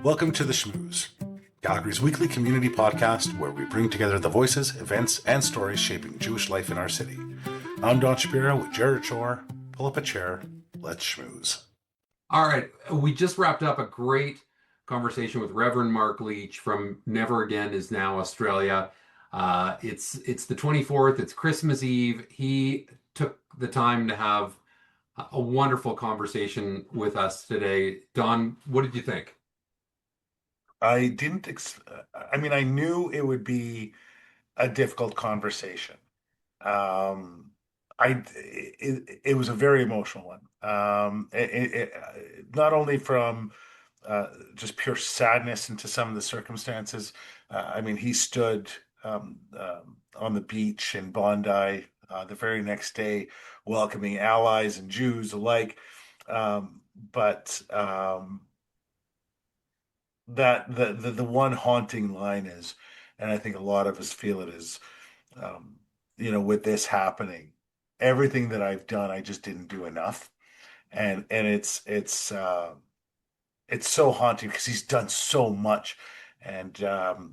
Welcome to the Schmooze, Calgary's weekly community podcast where we bring together the voices, events, and stories shaping Jewish life in our city. I'm Don Shapiro with Jared Shore. Pull up a chair. Let's schmooze. All right, we just wrapped up a great conversation with Reverend Mark Leach from Never Again Is Now Australia. It's the 24th, it's Christmas Eve. He took the time to have a wonderful conversation with us today. Don, what did you think? I didn't, I knew it would be a difficult conversation. Um, it was a very emotional one. Not only from just pure sadness into some of the circumstances. He stood on the beach in Bondi the very next day, welcoming allies and Jews alike. But that the one haunting line is, and I think a lot of us feel it is, um, with this happening, everything that I've done, I just didn't do enough, and it's so haunting because he's done so much, and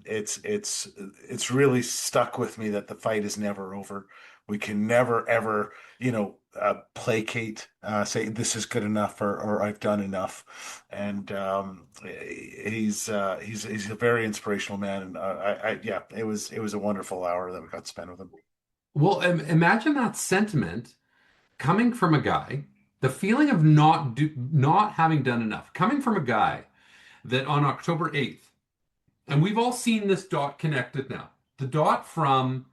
it's really stuck with me that the fight is never over. We can never ever, placate, say this is good enough or I've done enough. And he's a very inspirational man, and yeah, it was a wonderful hour that we got to spend with him. Well, imagine that sentiment coming from a guy, the feeling of not having done enough, coming from a guy that on October 8th, and we've all seen this dot connected now, the dot from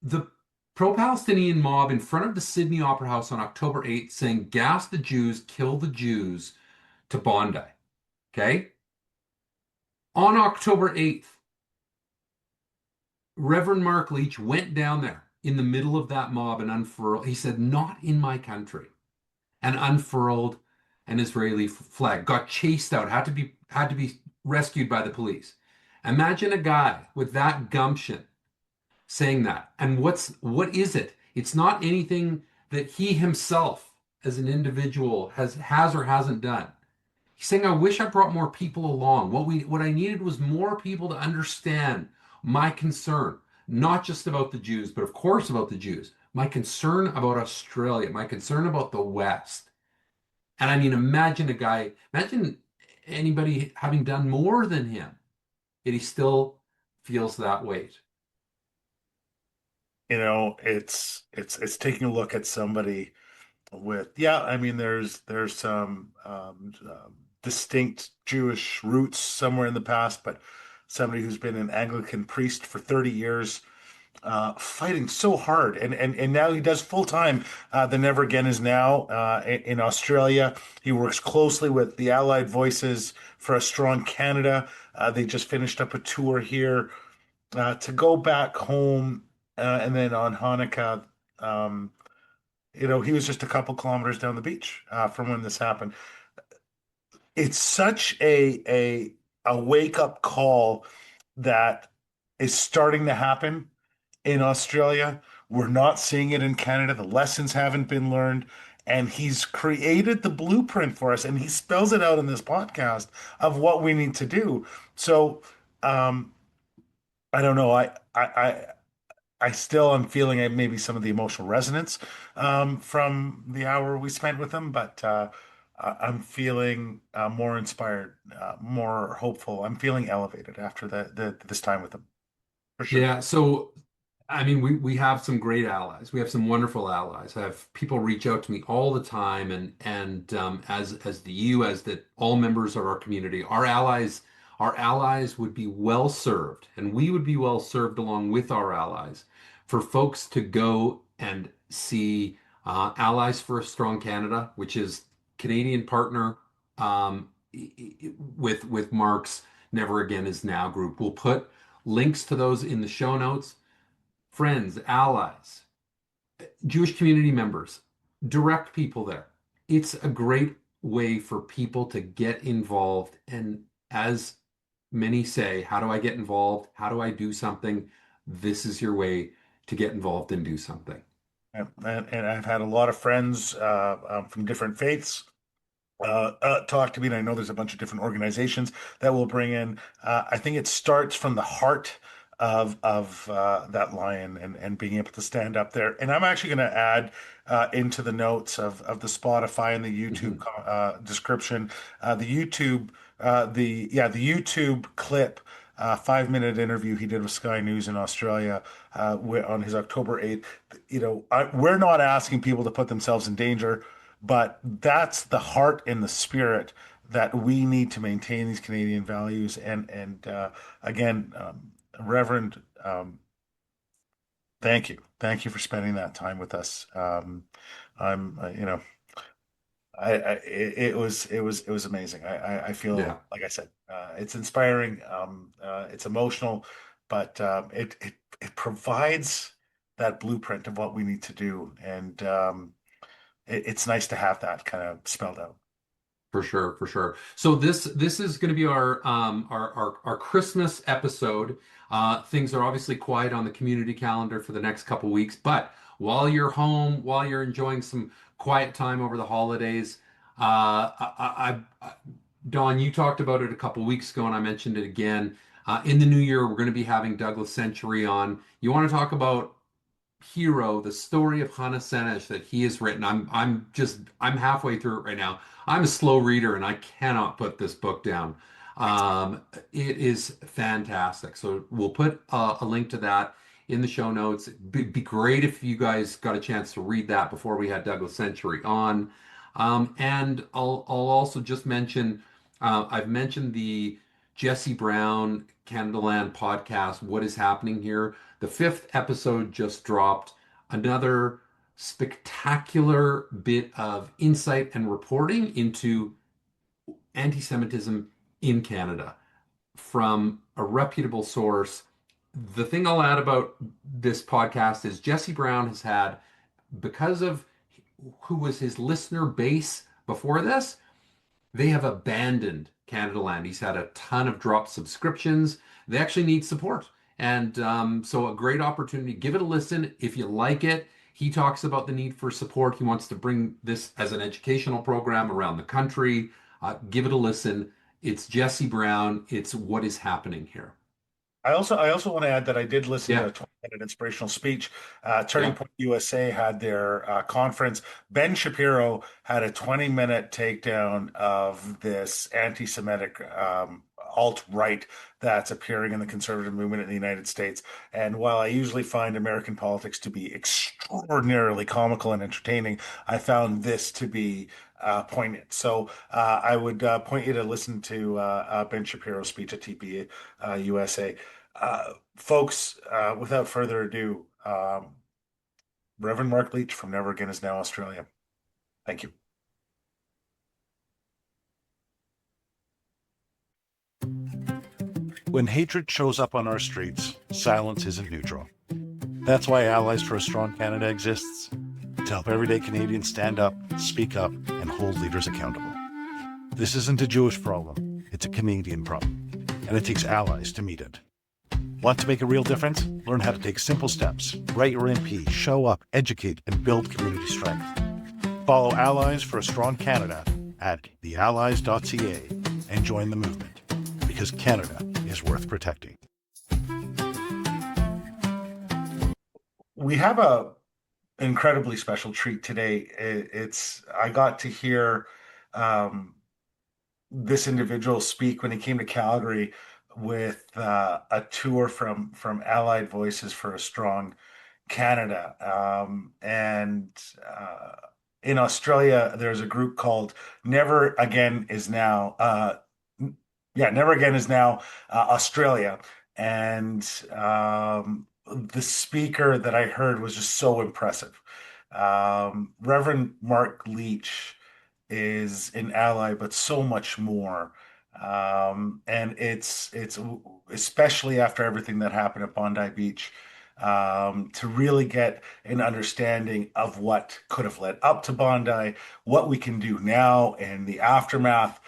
the pro-Palestinian mob in front of the Sydney Opera House on October 8th saying, gas the Jews, kill the Jews, to Bondi. Okay? On October 8th, Reverend Mark Leach went down there in the middle of that mob and unfurled, he said, not in my country, and unfurled an Israeli flag, got chased out, had to be rescued by the police. Imagine a guy with that gumption saying that. And what is it? It's not anything that he himself as an individual has or hasn't done. He's saying, I wish I brought more people along. What I needed was more people to understand my concern, not just about the Jews, but of course about the Jews, my concern about Australia, my concern about the West. And I mean, imagine anybody having done more than him, yet he still feels that weight. It's taking a look at somebody with, yeah, there's some distinct Jewish roots somewhere in the past, but somebody who's been an Anglican priest for 30 years, fighting so hard, and now he does full time. The Never Again Is Now in Australia. He works closely with the Allied Voices for a Strong Canada. They just finished up a tour here to go back home, and then on Hanukkah. Um, he was just a couple kilometers down the beach from when this happened. It's such a wake up call that is starting to happen in Australia. We're not seeing it in Canada. The lessons haven't been learned. And he's created the blueprint for us, and he spells it out in this podcast of what we need to do. So, um, I don't know. I still am feeling maybe some of the emotional resonance from the hour we spent with him, but I'm feeling more inspired, more hopeful. I'm feeling elevated after this time with him, for sure. Yeah, so I mean, we have some great allies. We have some wonderful allies. I have people reach out to me all the time, and as the you, as that all members of our community, our allies would be well served, and we would be well served along with our allies, for folks to go and see Allies for a Strong Canada, which is Canadian partner with Mark's Never Again Is Now group. We'll put links to those in the show notes. Friends, allies, Jewish community members, direct people there. It's a great way for people to get involved. And as many say, how do I get involved? How do I do something? This is your way to get involved and do something. And I've had a lot of friends from different faiths talk to me. And I know there's a bunch of different organizations that will bring in. I think it starts from the heart of that lion and being able to stand up there. And I'm actually going to add into the notes of the Spotify and the YouTube Mhm. description, the YouTube the YouTube clip. 5 minute interview he did with Sky News in Australia on his October 8th. We're not asking people to put themselves in danger. But that's the heart and the spirit that we need to maintain these Canadian values. And again, Reverend, thank you for spending that time with us. I'm, it was amazing. I Yeah, feel like I said, it's inspiring, it's emotional, but it provides that blueprint of what we need to do, and it's nice to have that kind of spelled out. for sure, for sure. So this is going to be our Christmas episode. Things are obviously quiet on the community calendar for the next couple weeks, but while you're home, while you're enjoying some quiet time over the holidays, Don, you talked about it a couple weeks ago, and I mentioned it again. In the new year, we're going to be having Douglas Century on. You want to talk about hero, the story of Hannah Senesh that he has written. I'm halfway through it right now. I'm a slow reader and I cannot put this book down. It is fantastic. So we'll put a link to that in the show notes. Be great if you guys got a chance to read that before we had Douglas Century on. And I'll also just mention I've mentioned the Jesse Brown Canada Land podcast. What is happening here? The fifth episode just dropped. Another spectacular bit of insight and reporting into anti-Semitism in Canada from a reputable source. The thing I'll add about this podcast is Jesse Brown has had, because of who was his listener base before this, they have abandoned Canada Land. He's had a ton of dropped subscriptions. They actually need support. And so, a great opportunity. Give it a listen if you like it. He talks about the need for support. He wants to bring this as an educational program around the country. Give it a listen. It's Jesse Brown. It's what is happening here. I also want to add that I did listen to Yeah, a 20-minute inspirational speech. Turning yeah. Point USA had their conference. Ben Shapiro had a 20-minute takedown of this anti-Semitic alt-right that's appearing in the conservative movement in the United States. And while I usually find American politics to be extraordinarily comical and entertaining, I found this to be poignant. So I would point you to listen to Ben Shapiro's speech at TP USA. Folks, without further ado, Reverend Mark Leach from Never Again Is Now Australia. Thank you. When hatred shows up on our streets, silence isn't neutral. That's why Allies for a Strong Canada exists, to help everyday Canadians stand up, speak up, and hold leaders accountable. This isn't a Jewish problem, it's a Canadian problem, and it takes allies to meet it. Want to make a real difference? Learn how to take simple steps. Write your MP, show up, educate, and build community strength. Follow Allies for a Strong Canada at theallies.ca and join the movement, because Canada is worth protecting. We have a incredibly special treat today. It's I got to hear um, this individual speak when he came to Calgary with a tour from Allied Voices for a Strong Canada. And in Australia, there's a group called Never Again Is Now. Never Again Is Now Australia. And the speaker that I heard was just so impressive. Reverend Mark Leach is an ally, but so much more. And it's especially after everything that happened at Bondi Beach, to really get an understanding of what could have led up to Bondi, what we can do now in the aftermath.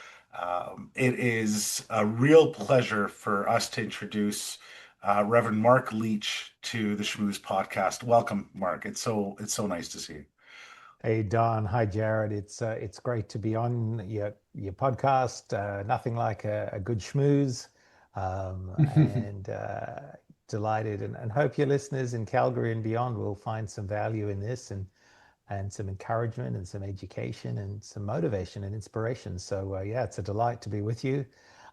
It is a real pleasure for us to introduce Reverend Mark Leach to the Schmooze podcast. Welcome, Mark. It's so nice to see you. Hey Don, hi Jared. It's great to be on your podcast. Nothing like a good schmooze, and delighted and hope your listeners in Calgary and beyond will find some value in this and some encouragement and some education and some motivation and inspiration. So yeah, it's a delight to be with you.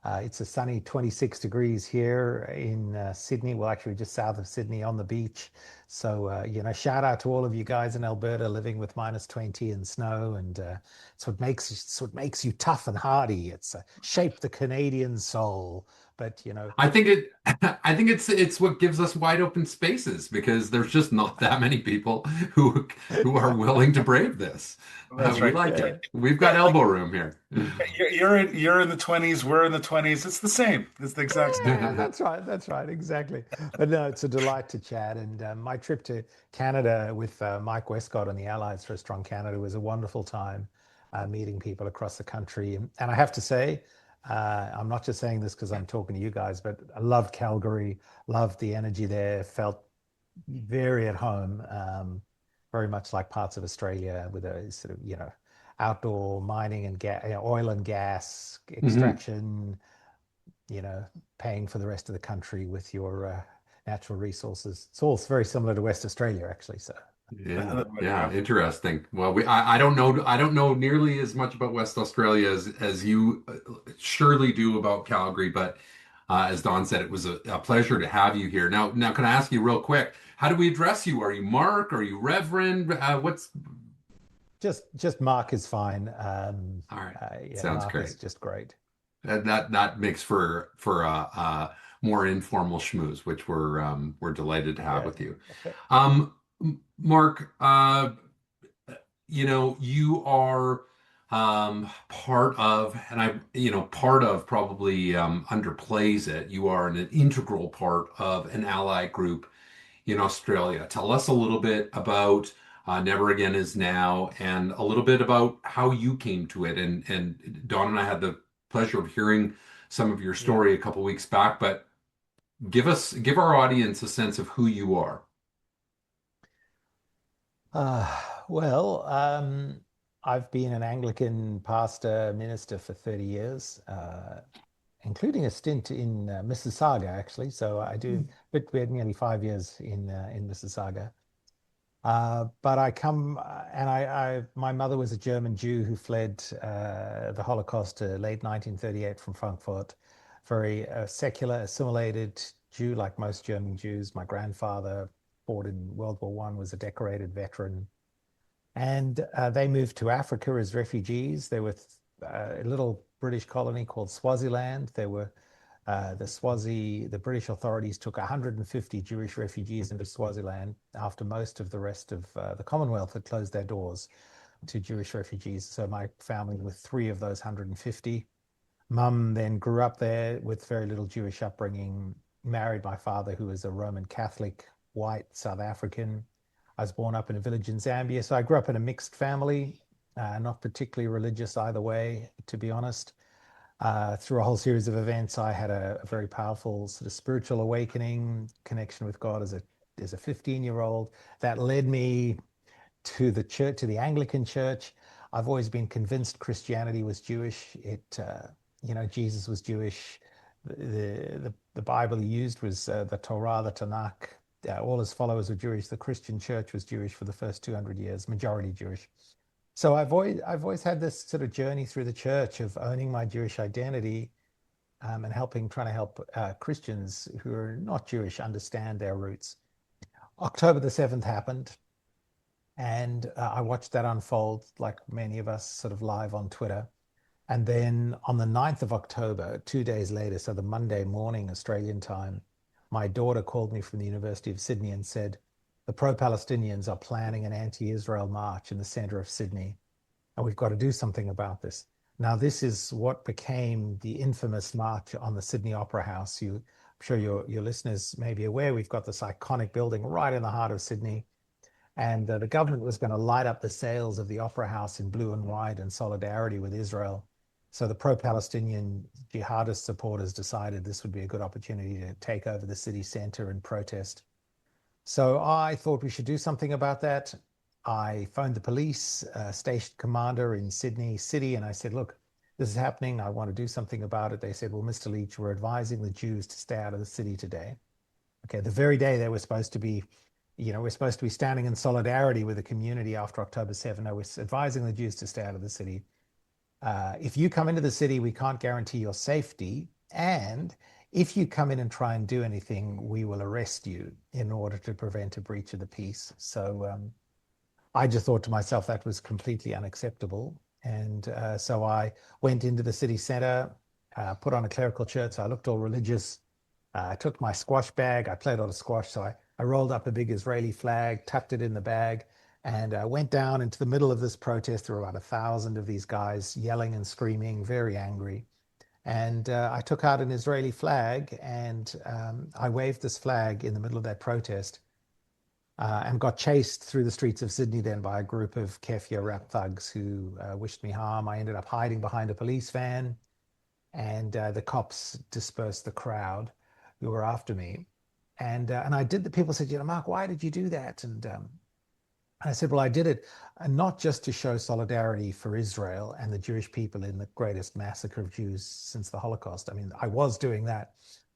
It's a sunny 26 degrees here in Sydney. Well, actually, just south of Sydney on the beach. So, shout out to all of you guys in Alberta living with minus 20 and snow. And it's what makes you tough and hardy. It's shaped the Canadian soul. But, I think it I think it's what gives us wide open spaces because there's just not that many people who are willing to brave this. That's We right. like yeah, it. We've Yeah, got elbow room here. you're in the 20s, we're in the 20s. It's the same. It's the exact same. yeah, that's right. That's right. Exactly. But no, it's a delight to chat. And my trip to Canada with Mike Westcott and the Allies for a Strong Canada was a wonderful time meeting people across the country. And I have to say, I'm not just saying this because I'm talking to you guys, but I loved Calgary, loved the energy there, felt very at home, very much like parts of Australia with a sort of, outdoor mining and oil and gas Mhm. extraction, paying for the rest of the country with your natural resources. It's all very similar to West Australia, actually. So, Yeah, There you yeah, go. interesting. Well, I don't know nearly as much about West Australia as you surely do about Calgary, but as Don said, it was a pleasure to have you here. Now, can I ask you real quick, how do we address you? Are you Mark? Are you Reverend? What's just Mark is fine. all right? Yeah, Sounds Mark great. is just great. That makes for a more informal schmooze, which we're delighted to have Yeah. with you. Mark, you are part of, and part of probably underplays it. You are an integral part of an ally group in Australia. Tell us a little bit about Never Again Is Now and a little bit about how you came to it. And Don and I had the pleasure of hearing some of your Yeah. story a couple weeks back, but give our audience a sense of who you are. Well, I've been an Anglican pastor minister for 30 years, including a stint in Mississauga, actually. So I do, but we had nearly 5 years in Mississauga. But I come and my mother was a German Jew who fled the Holocaust to late 1938 from Frankfurt. Very secular, assimilated Jew, like most German Jews. My grandfather fought in World War One, was a decorated veteran, and they moved to Africa as refugees. They were a little British colony called Swaziland. They were the British authorities took 150 Jewish refugees into Swaziland after most of the rest of the Commonwealth had closed their doors to Jewish refugees. So my family were three of those 150. Mum then grew up there with very little Jewish upbringing, married my father, who was a Roman Catholic, white South African. I was born up in a village in Zambia. So I grew up in a mixed family, not particularly religious either way, to be honest. Through a whole series of events, I had a very powerful sort of spiritual awakening, connection with God as a 15-year-old that led me to the church, to the Anglican Church. I've always been convinced Christianity was Jewish. Jesus was Jewish. The Bible he used was the Torah, the Tanakh. All his followers were Jewish. The Christian Church was Jewish for the first 200 years, majority Jewish. So I've always had this sort of journey through the church of owning my Jewish identity, and trying to help Christians who are not Jewish understand their roots. October the 7th happened, and I watched that unfold like many of us sort of live on Twitter. And then on the 9th of October, 2 days later, so the Monday morning Australian time, my daughter called me from the University of Sydney and said, the pro-Palestinians are planning an anti-Israel march in the center of Sydney, and we've got to do something about this. Now, this is what became the infamous march on the Sydney Opera House. I'm sure your listeners may be aware, we've got this iconic building right in the heart of Sydney. And the government was going to light up the sails of the Opera House in blue and white in solidarity with Israel. So the pro-Palestinian jihadist supporters decided this would be a good opportunity to take over the city center and protest. So I thought we should do something about that. I phoned the police station commander in Sydney City, and I said, look, this is happening. I want to do something about it. They said, well, Mr. Leach, we're advising the Jews to stay out of the city today. Okay, the very day they were supposed to be, we're supposed to be standing in solidarity with the community after October 7. I was advising the Jews to stay out of the city. If you come into the city, we can't guarantee your safety. And if you come in and try and do anything, we will arrest you in order to prevent a breach of the peace. So I just thought to myself that was completely unacceptable. And so I went into the city center, put on a clerical shirt. So I looked all religious. I took my squash bag. I played a lot of squash. So I rolled up a big Israeli flag, tucked it in the bag, and went down into the middle of this protest. There were about 1,000 of these guys yelling and screaming, very angry. And I took out an Israeli flag, and I waved this flag in the middle of that protest, and got chased through the streets of Sydney then by a group of keffiyeh rap thugs who wished me harm. I ended up hiding behind a police van, and the cops dispersed the crowd who were after me. And I did. The people said, Mark, why did you do that? And I said, well, I did it not just to show solidarity for Israel and the Jewish people in the greatest massacre of Jews since the Holocaust. I mean, I was doing that,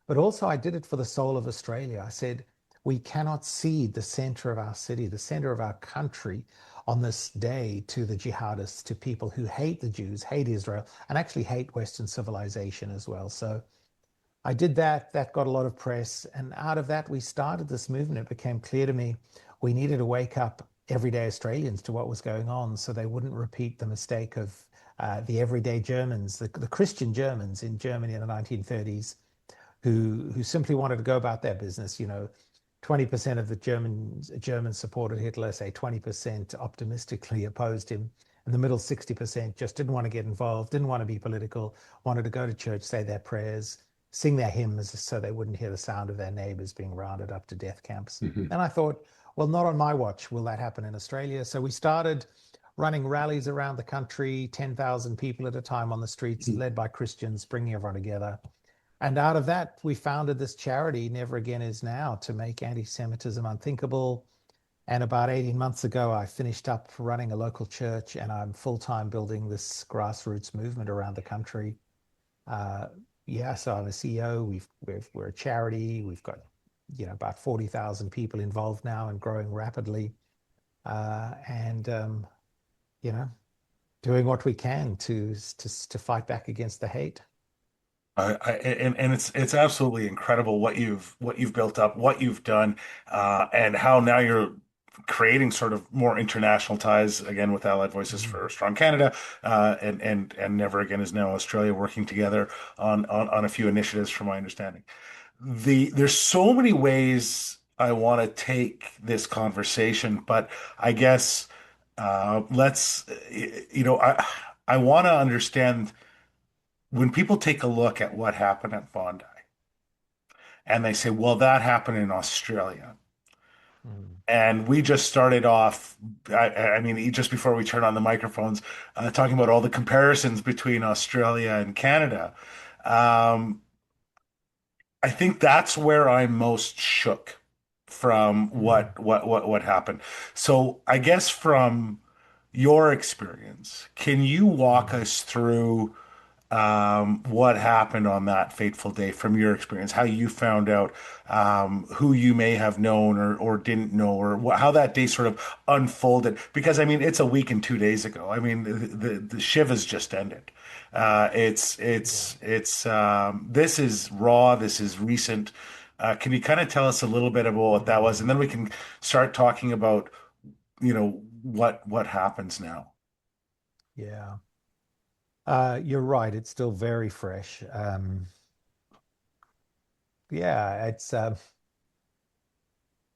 but also I did it for the soul of Australia. I said, we cannot cede the center of our city, the center of our country on this day to the jihadists, to people who hate the Jews, hate Israel, and actually hate Western civilization as well. So I did that. That got a lot of press. And out of that, we started this movement. It became clear to me we needed to wake up everyday Australians to what was going on so they wouldn't repeat the mistake of the everyday Germans, the Christian Germans in Germany in the 1930s, who simply wanted to go about their business. 20% of the Germans supported Hitler, say 20% optimistically opposed him, and the middle 60% just didn't want to get involved, didn't want to be political, wanted to go to church, say their prayers, sing their hymns so they wouldn't hear the sound of their neighbors being rounded up to death camps. Mhm. And I thought, well, not on my watch will that happen in Australia. So we started running rallies around the country, 10,000 people at a time on the streets, led by Christians, bringing everyone together. And out of that, we founded this charity, Never Again Is Now, to make anti-Semitism unthinkable. And about 18 months ago, I finished up running a local church, and I'm full-time building this grassroots movement around the country. Uh, yeah, so I'm a CEO. We're a charity. We've got about 40,000 people involved now and growing rapidly. And doing what we can to fight back against the hate. And it's absolutely incredible what you've built up, what you've done, and how now you're creating sort of more international ties again with Allied Voices Mm. for a Strong Canada, and Never Again Is Now Australia working together on a few initiatives, from my understanding. There's so many ways I want to take this conversation, but I guess let's I want to understand when people take a look at what happened at Bondi and they say, well, that happened in Australia. Mm. And we just started off, I mean, just before we turn on the microphones, talking about all the comparisons between Australia and Canada. Um, I think that's where I'm most shook from Mm. what happened. So I guess from your experience, can you walk Mm. us through what happened on that fateful day from your experience, how you found out who you may have known or didn't know, or how that day sort of unfolded? Because I mean, it's a week and 2 days ago. I mean, the Shiv has just ended. Yeah. This is raw. This is recent. Can you kind of tell us a little bit about what that was, and Mm. then we can start talking about, what happens now. Yeah. You're right. It's still very fresh. Yeah, it's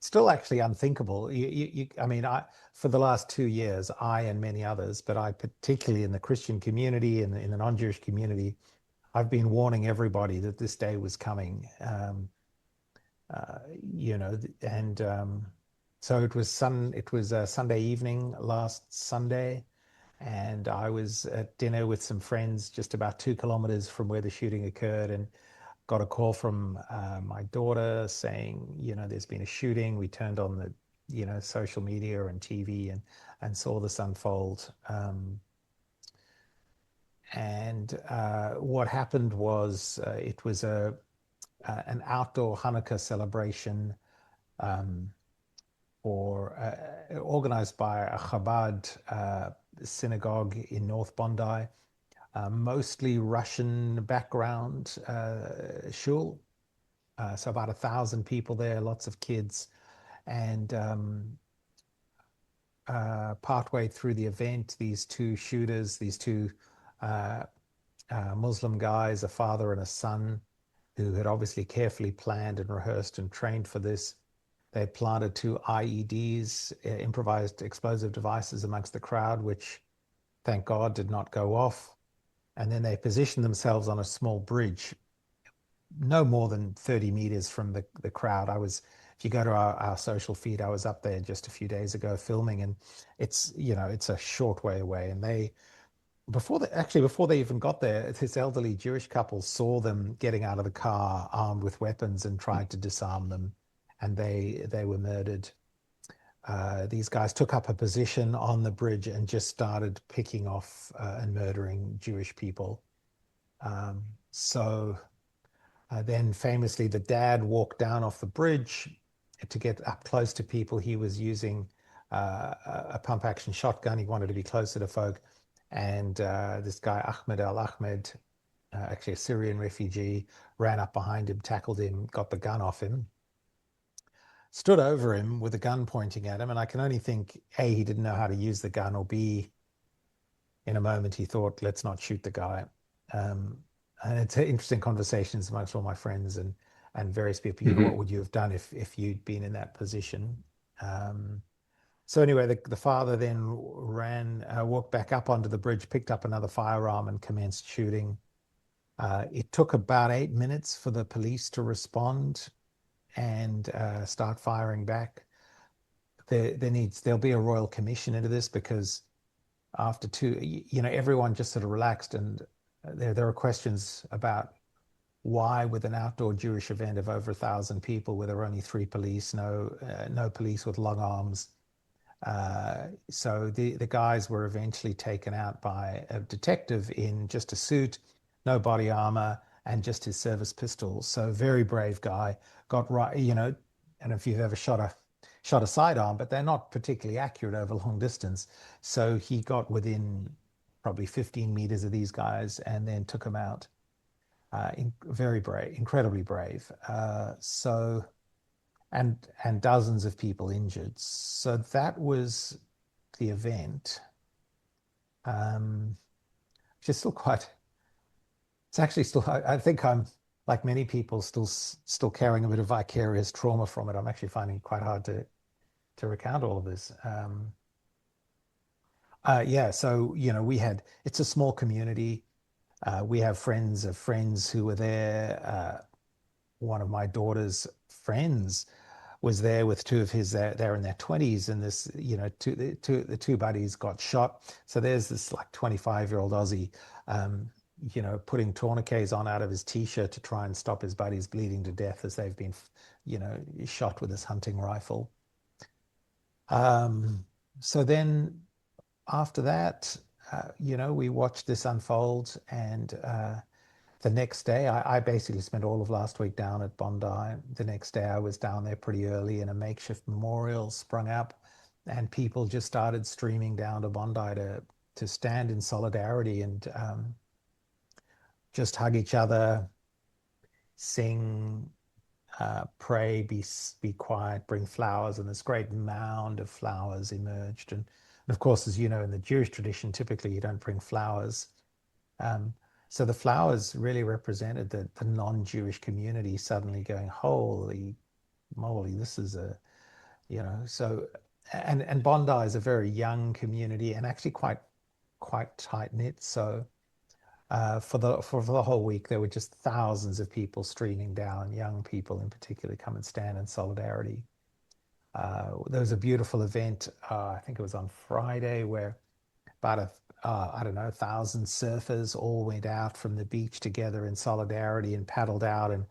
still actually unthinkable. I mean, for the last 2 years, I and many others, but I particularly in the Christian community and in the non-Jewish community, I've been warning everybody that this day was coming. Uh, and so it was a Sunday evening last Sunday, and I was at dinner with some friends just about 2 kilometers from where the shooting occurred, and got a call from my daughter saying, there's been a shooting. We turned on social media and TV and saw this unfold. And what happened was it was an outdoor Hanukkah celebration um, or organized by a Chabad synagogue in North Bondi, mostly Russian background shul. So about 1,000 people there, lots of kids. And partway through the event, these two shooters, these two uh, Muslim guys, a father and a son, who had obviously carefully planned and rehearsed and trained for this. They planted two IEDs, improvised explosive devices, amongst the crowd, which, thank God, did not go off. And then they positioned themselves on a small bridge, no more than 30 meters from the crowd. If you go to our social feed, I was up there just a few days ago filming, and it's a short way away. And before they even got there, this elderly Jewish couple saw them getting out of the car armed with weapons and tried to disarm them, and they were murdered. These guys took up a position on the bridge and just started picking off and murdering Jewish people. So then famously, the dad walked down off the bridge to get up close to people. He was using a pump action shotgun. He wanted to be closer to folk. And this guy, Ahmed Al Ahmed, actually a Syrian refugee, ran up behind him, tackled him, got the gun off him, stood over him with a gun pointing at him. And I can only think, A, he didn't know how to use the gun, or B, in a moment he thought, let's not shoot the guy. And it's interesting conversations amongst all my friends and various people. What Hmm. would you have done if you'd been in that position? Um, so anyway, the father then walked back up onto the bridge, picked up another firearm, and commenced shooting. It took about 8 minutes for the police to respond and start firing back. There'll be a royal commission into this, because after everyone just sort of relaxed, and there are questions about why, with an outdoor Jewish event of over 1,000 people, where there were only three police, no police with long arms. So the guys were eventually taken out by a detective in just a suit, no body armor, and just his service pistol. So very brave guy. Got right, and if you've ever shot a sidearm, but they're not particularly accurate over long distance. So he got within probably 15 meters of these guys and then took them out. Very brave, incredibly brave. And dozens of people injured. So that was the event. Um, which is still quite. It's actually still. I think I'm, like many people, still carrying a bit of vicarious trauma from it. I'm actually finding it quite hard to recount all of this. Yeah. So it's a small community. We have friends of friends who were there. One of my daughter's friends was there with two of his, they're in their 20s, and this, the two buddies got shot. So there's this like 25-year-old Aussie, putting tourniquets on out of his t-shirt to try and stop his buddies bleeding to death as they've been, shot with his hunting rifle. Um, so then after that, we watched this unfold, and the next day, I basically spent all of last week down at Bondi. The next day, I was down there pretty early, and a makeshift memorial sprung up, and people just started streaming down to Bondi to stand in solidarity and just hug each other, sing, pray, be quiet, bring flowers, and this great mound of flowers emerged. And of course, as you know, in the Jewish tradition, typically you don't bring flowers. Um, so the flowers really represented the non-Jewish community suddenly going, holy moly, this is so, and Bondi is a very young community and actually quite tight knit. So for the whole week, there were just thousands of people streaming down, young people in particular, come and stand in solidarity. There was a beautiful event, I think it was on Friday, where about I don't know, 1,000 surfers all went out from the beach together in solidarity and paddled out and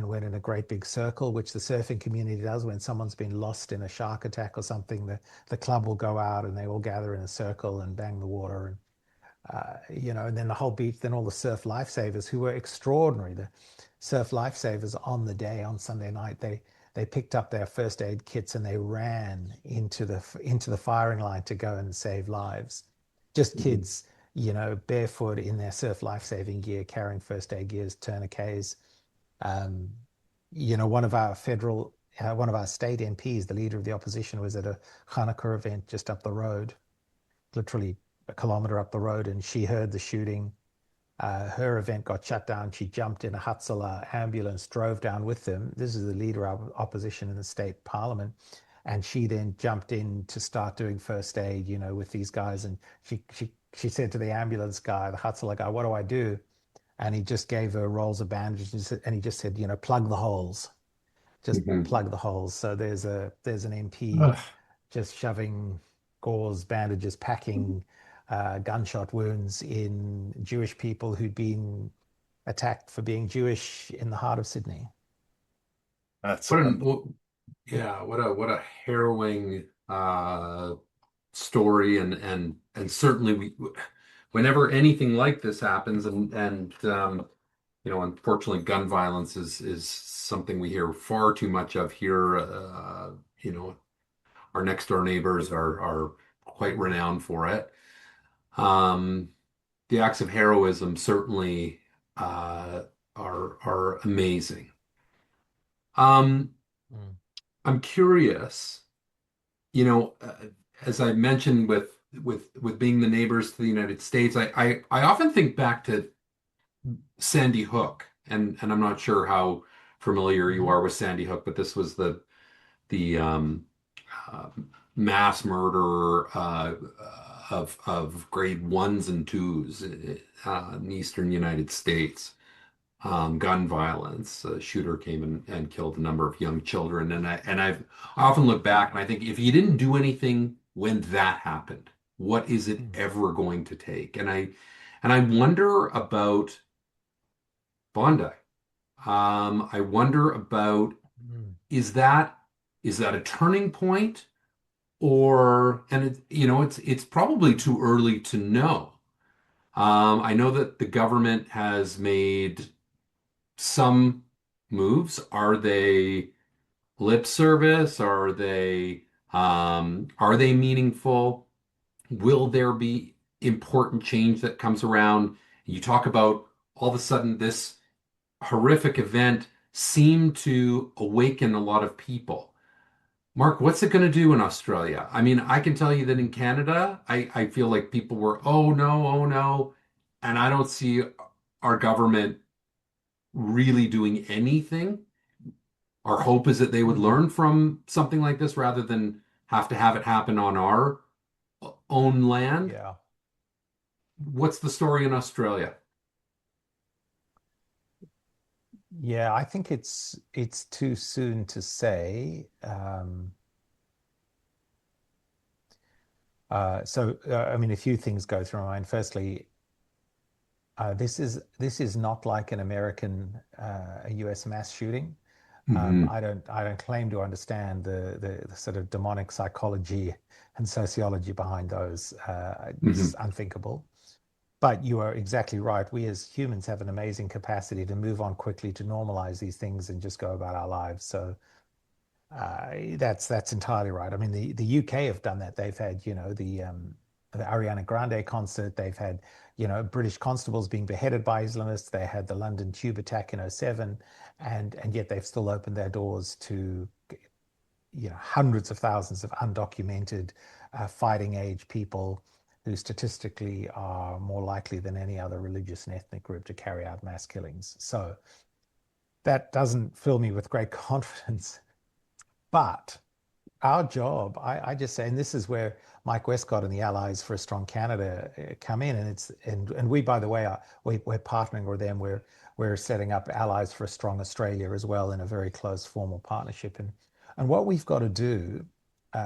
went in a great big circle, which the surfing community does when someone's been lost in a shark attack or something. The club will go out and they all gather in a circle and bang the water. And and then the whole beach, then all the surf lifesavers who were extraordinary. The surf lifesavers on the day, on Sunday night, they picked up their first aid kits and they ran into the firing line to go and save lives. Just Mhm. kids, barefoot in their surf lifesaving gear, carrying first aid gears, tourniquets. Um, one of our state MPs, the leader of the opposition, was at a Hanukkah event just up the road, literally a kilometer up the road, and she heard the shooting. Her event got shut down. She jumped in a Hatzalah ambulance, drove down with them. This is the leader of opposition in the state parliament. And she then jumped in to start doing first aid, with these guys. And she said to the ambulance guy, the Hatzalah guy, "What do I do?" And he just gave her rolls of bandages and he just said, plug the holes, just Mhm. plug the holes. So there's an MP Ugh, just shoving gauze bandages, packing gunshot wounds in Jewish people who'd been attacked for being Jewish in the heart of Sydney. that's What an well, yeah, what a harrowing story, and certainly whenever anything like this happens, and unfortunately gun violence is something we hear far too much of here. You know, our next door neighbors are quite renowned for it. Um, the acts of heroism certainly uh, are amazing. Um, Mm, I'm curious, you know, as I mentioned with being the neighbors to the United States, I often think back to Sandy Hook, and I'm not sure how familiar you mhm, are with Sandy Hook, but this was the uh, mass murder of grade ones and twos in the eastern United States. Gun violence. A shooter came and killed a number of young children, I often look back and I think if you didn't do anything when that happened, what is it mm, ever going to take? And I wonder about Bondi. I wonder about mm, is that is that a turning point, or and it's probably too early to know. I know that the government has made some moves. Are they lip service? Are they meaningful? Will there be important change that comes around? You talk about all of a sudden this horrific event seemed to awaken a lot of people. Mark, what's it going to do in Australia? I mean, I can tell you that in mm. Canada, I feel like people were, oh no, oh no. And I don't see our government really doing anything. Our hope is that they would Mm. learn from something like this rather than have it happen on our own land. Yeah. What's the story in Australia? Yeah, I think it's too soon to say. I mean, a few things go through my mind. Firstly, this is not like an American a US mass shooting. Hmm. I don't claim to understand the sort of demonic psychology and sociology behind those. It's Hmm. unthinkable. But you are exactly right. We as humans have an amazing capacity to move on quickly, to normalize these things and just go about our lives. So that's entirely right. I mean, the UK have done that. They've had, the Ariana Grande concert. They've had, British constables being beheaded by Islamists. They had the London tube attack in '07, and yet they've still opened their doors to, hundreds of thousands of undocumented fighting age people who statistically are more likely than any other religious and ethnic group to carry out mass killings. So that doesn't fill me with great confidence. But our job, I just say, and this is where Mike Westcott and the Allies for a Strong Canada come in, and we, by the way, we're partnering with them. We're setting up Allies for a Strong Australia as well in a very close formal partnership. And what we've got to do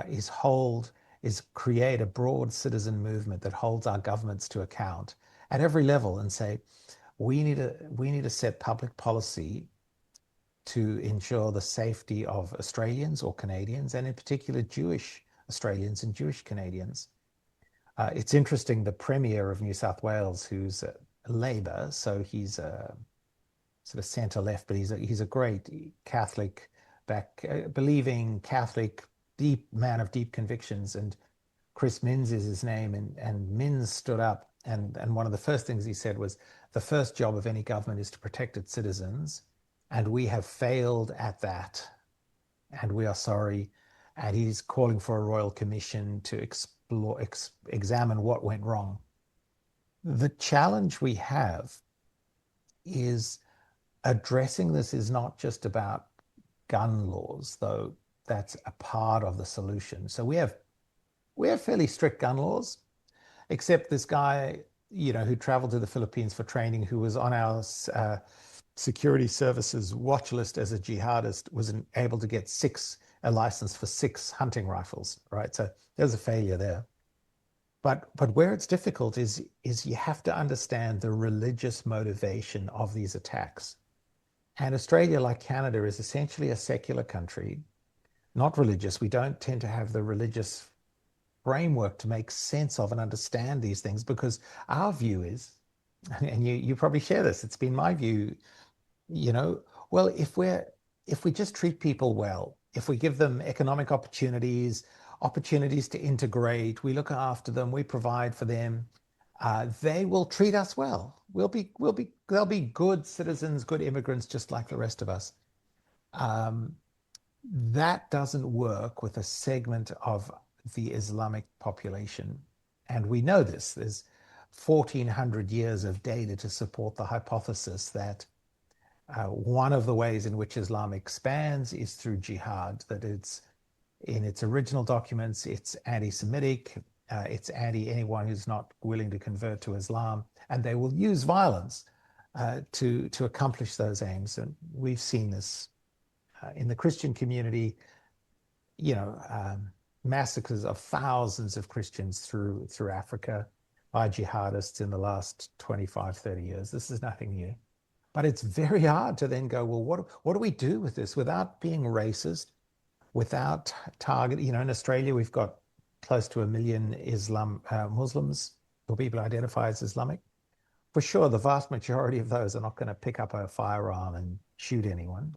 is hold is create a broad citizen movement that holds our governments to account at every level and say, we need to set public policy to ensure the safety of Australians or Canadians, and in particular Jewish Australians and Jewish Canadians. It's interesting, the Premier of New South Wales, who's Labor, so he's sort of centre left, but he's a great Catholic, believing Catholic, deep man of deep convictions, and Chris Minns is his name, and Minns stood up, and one of the first things he said was, the first job of any government is to protect its citizens, and we have failed at that, and we are sorry. And he's calling for a royal commission to examine what went wrong. The challenge we have is addressing this is not just about gun laws, though that's a part of the solution. So we have fairly strict gun laws, except this guy, who traveled to the Philippines for training, who was on our security services watch list as a jihadist, was able to get a license for 6 hunting rifles, right? So there's a failure there. But where it's difficult is you have to understand the religious motivation of these attacks. And Australia, like Canada, is essentially a secular country, not religious. We don't tend to have the religious framework to make sense of and understand these things, because our view is, and you probably share this, it's been my view, well, if we just treat people well, if we give them economic opportunities to integrate, we look after them, we provide for them, they will treat us well. They'll be good citizens, good immigrants, just like the rest of us. That doesn't work with a segment of the Islamic population. And we know this. There's 1,400 years of data to support the hypothesis that one of the ways in which Islam expands is through jihad, that it's in its original documents, it's anti-Semitic, it's anti anyone who's not willing to convert to Islam, and they will use violence to accomplish those aims. And we've seen this in the Christian community, massacres of thousands of Christians through Africa by jihadists in the last 25, 30 years. This is nothing new. But it's very hard to then go, well, what do we do with this without being racist, without target? In Australia, we've got close to 1 million Muslims, or people who identify as Islamic. For sure, the vast majority of those are not going to pick up a firearm and shoot anyone.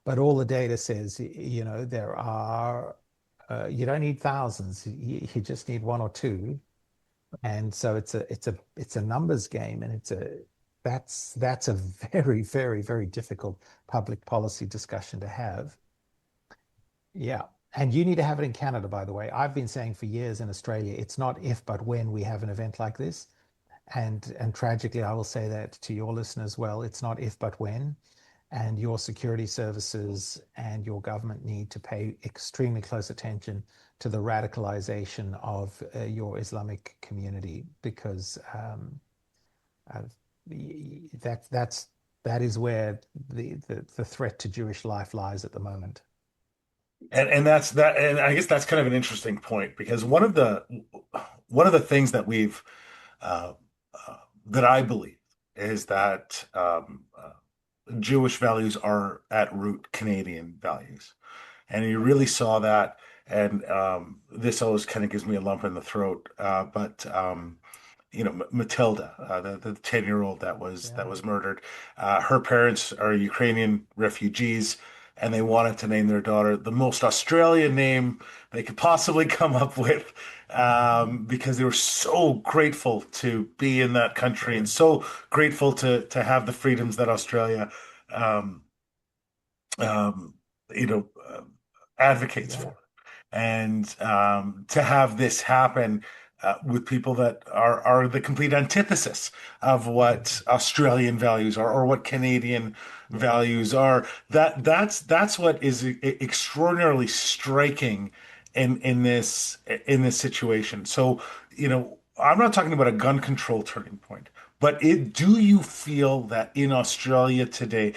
But all the data says, there are, you don't need thousands, you just need one or two. And so it's a numbers game, and that's a very, very, very difficult public policy discussion to have. Yeah. And you need to have it in Canada, by the way. I've been saying for years in Australia, it's not if, but when we have an event like this. And tragically, I will say that to your listeners as well. It's not if, but when. And your security services and your government need to pay extremely close attention to the radicalization of your Islamic community, because that is where the threat to Jewish life lies at the moment. And that's that, and I guess that's kind of an interesting point, because one of the things that we've that I believe is that Jewish values are at root Canadian values, and you really saw that. And this always kind of gives me a lump in the throat. But Matilda, the 10-year-old that was Yeah. murdered, her parents are Ukrainian refugees, and they wanted to name their daughter the most Australian name they could possibly come up with, because they were so grateful to be in that country and so grateful to have the freedoms that Australia, um, um, you know, uh, advocates Yeah. for. And to have this happen with people that are the complete antithesis of what Australian values are, or what Canadian Yeah. values are, that's what is extraordinarily striking in this situation. So, I'm not talking about a gun control turning point, but do you feel that in Australia today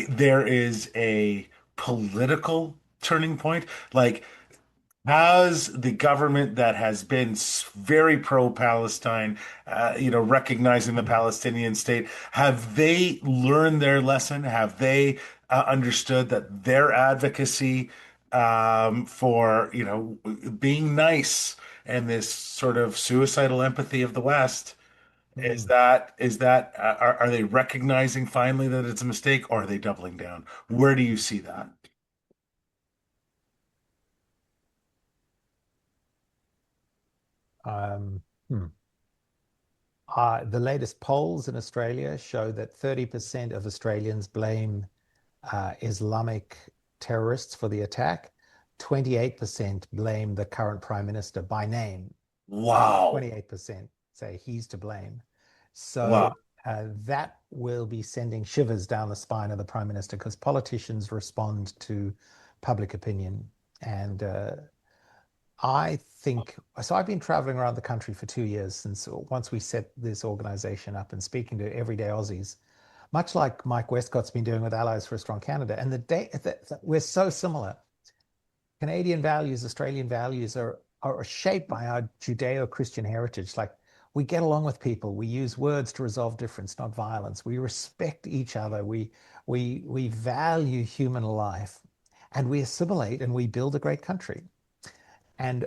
there is a political turning point? Like, Has the government that has been very pro-Palestine, recognizing the Palestinian state, have they learned their lesson? Have they understood that their advocacy for, being nice and this sort of suicidal empathy of the West, Hmm. are they recognizing finally that it's a mistake, or are they doubling down? Where do you see that? Um, hmm. The latest polls in Australia show that 30% of Australians blame Islamic terrorists for the attack. 28% blame the current prime minister by name. Wow. 28% say he's to blame. Wow. So that will be sending shivers down the spine of the prime minister because politicians respond to public opinion. And I think so. I've been traveling around the country for 2 years since once we set this organization up and speaking to everyday Aussies, much like Mike Westcott's been doing with Allies for a Strong Canada. And we're so similar. Canadian values, Australian values are shaped by our Judeo-Christian heritage. Like we get along with people, we use words to resolve difference, not violence. We respect each other. We value human life, and we assimilate and we build a great country. And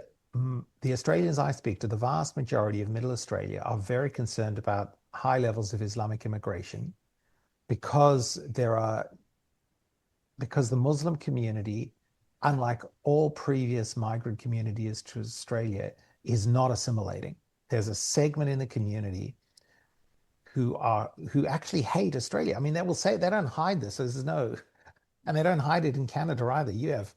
the Australians I speak to, the vast majority of Middle Australia, are very concerned about high levels of Islamic immigration because the Muslim community, unlike all previous migrant communities to Australia, is not assimilating. There's a segment in the community who actually hate Australia. I mean, they will say they don't hide this. There's no, and they don't hide it in Canada either. You have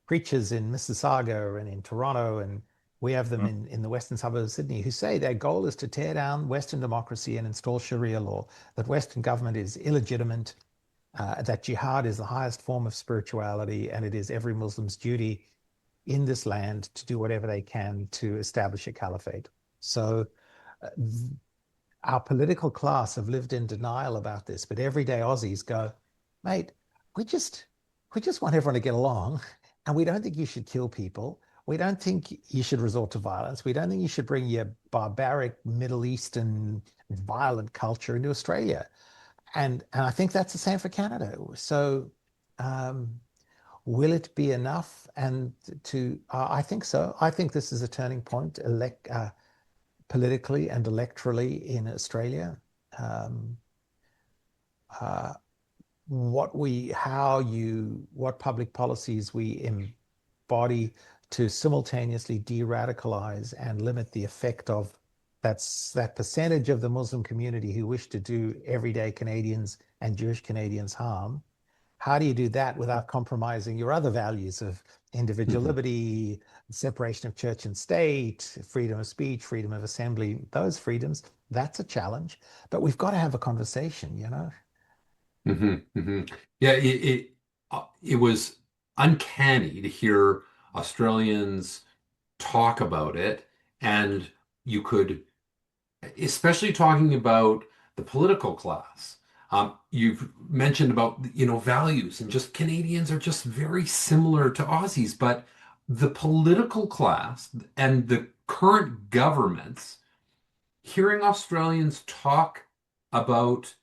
preachers in Mississauga and in Toronto, and we have them in the western suburbs of Sydney who say their goal is to tear down Western democracy and install Sharia law, that Western government is illegitimate, that jihad is the highest form of spirituality, and it is every Muslim's duty in this land to do whatever they can to establish a caliphate. So uh, our political class have lived in denial about this, but everyday Aussies go, mate, we just we just want everyone to get along, and we don't think you should kill people. We don't think you should resort to violence. We don't think you should bring your barbaric Middle Eastern violent culture into Australia. And I think that's the same for Canada. So um, will it be enough? And I think so. I think this is a turning point politically and electorally in Australia. Um, uh, what public policies we embody to simultaneously de-radicalize and limit the effect of that percentage of the Muslim community who wish to do everyday Canadians and Jewish Canadians harm. How do you do that without compromising your other values of individual Mhm. liberty, separation of church and state, freedom of speech, freedom of assembly, those freedoms? That's a challenge, but we've got to have a conversation. Yeah, it was uncanny to hear Australians talk about it, and you could, especially talking about the political class. You've mentioned about, values, and just Canadians are just very similar to Aussies, but the political class and the current governments, hearing Australians talk about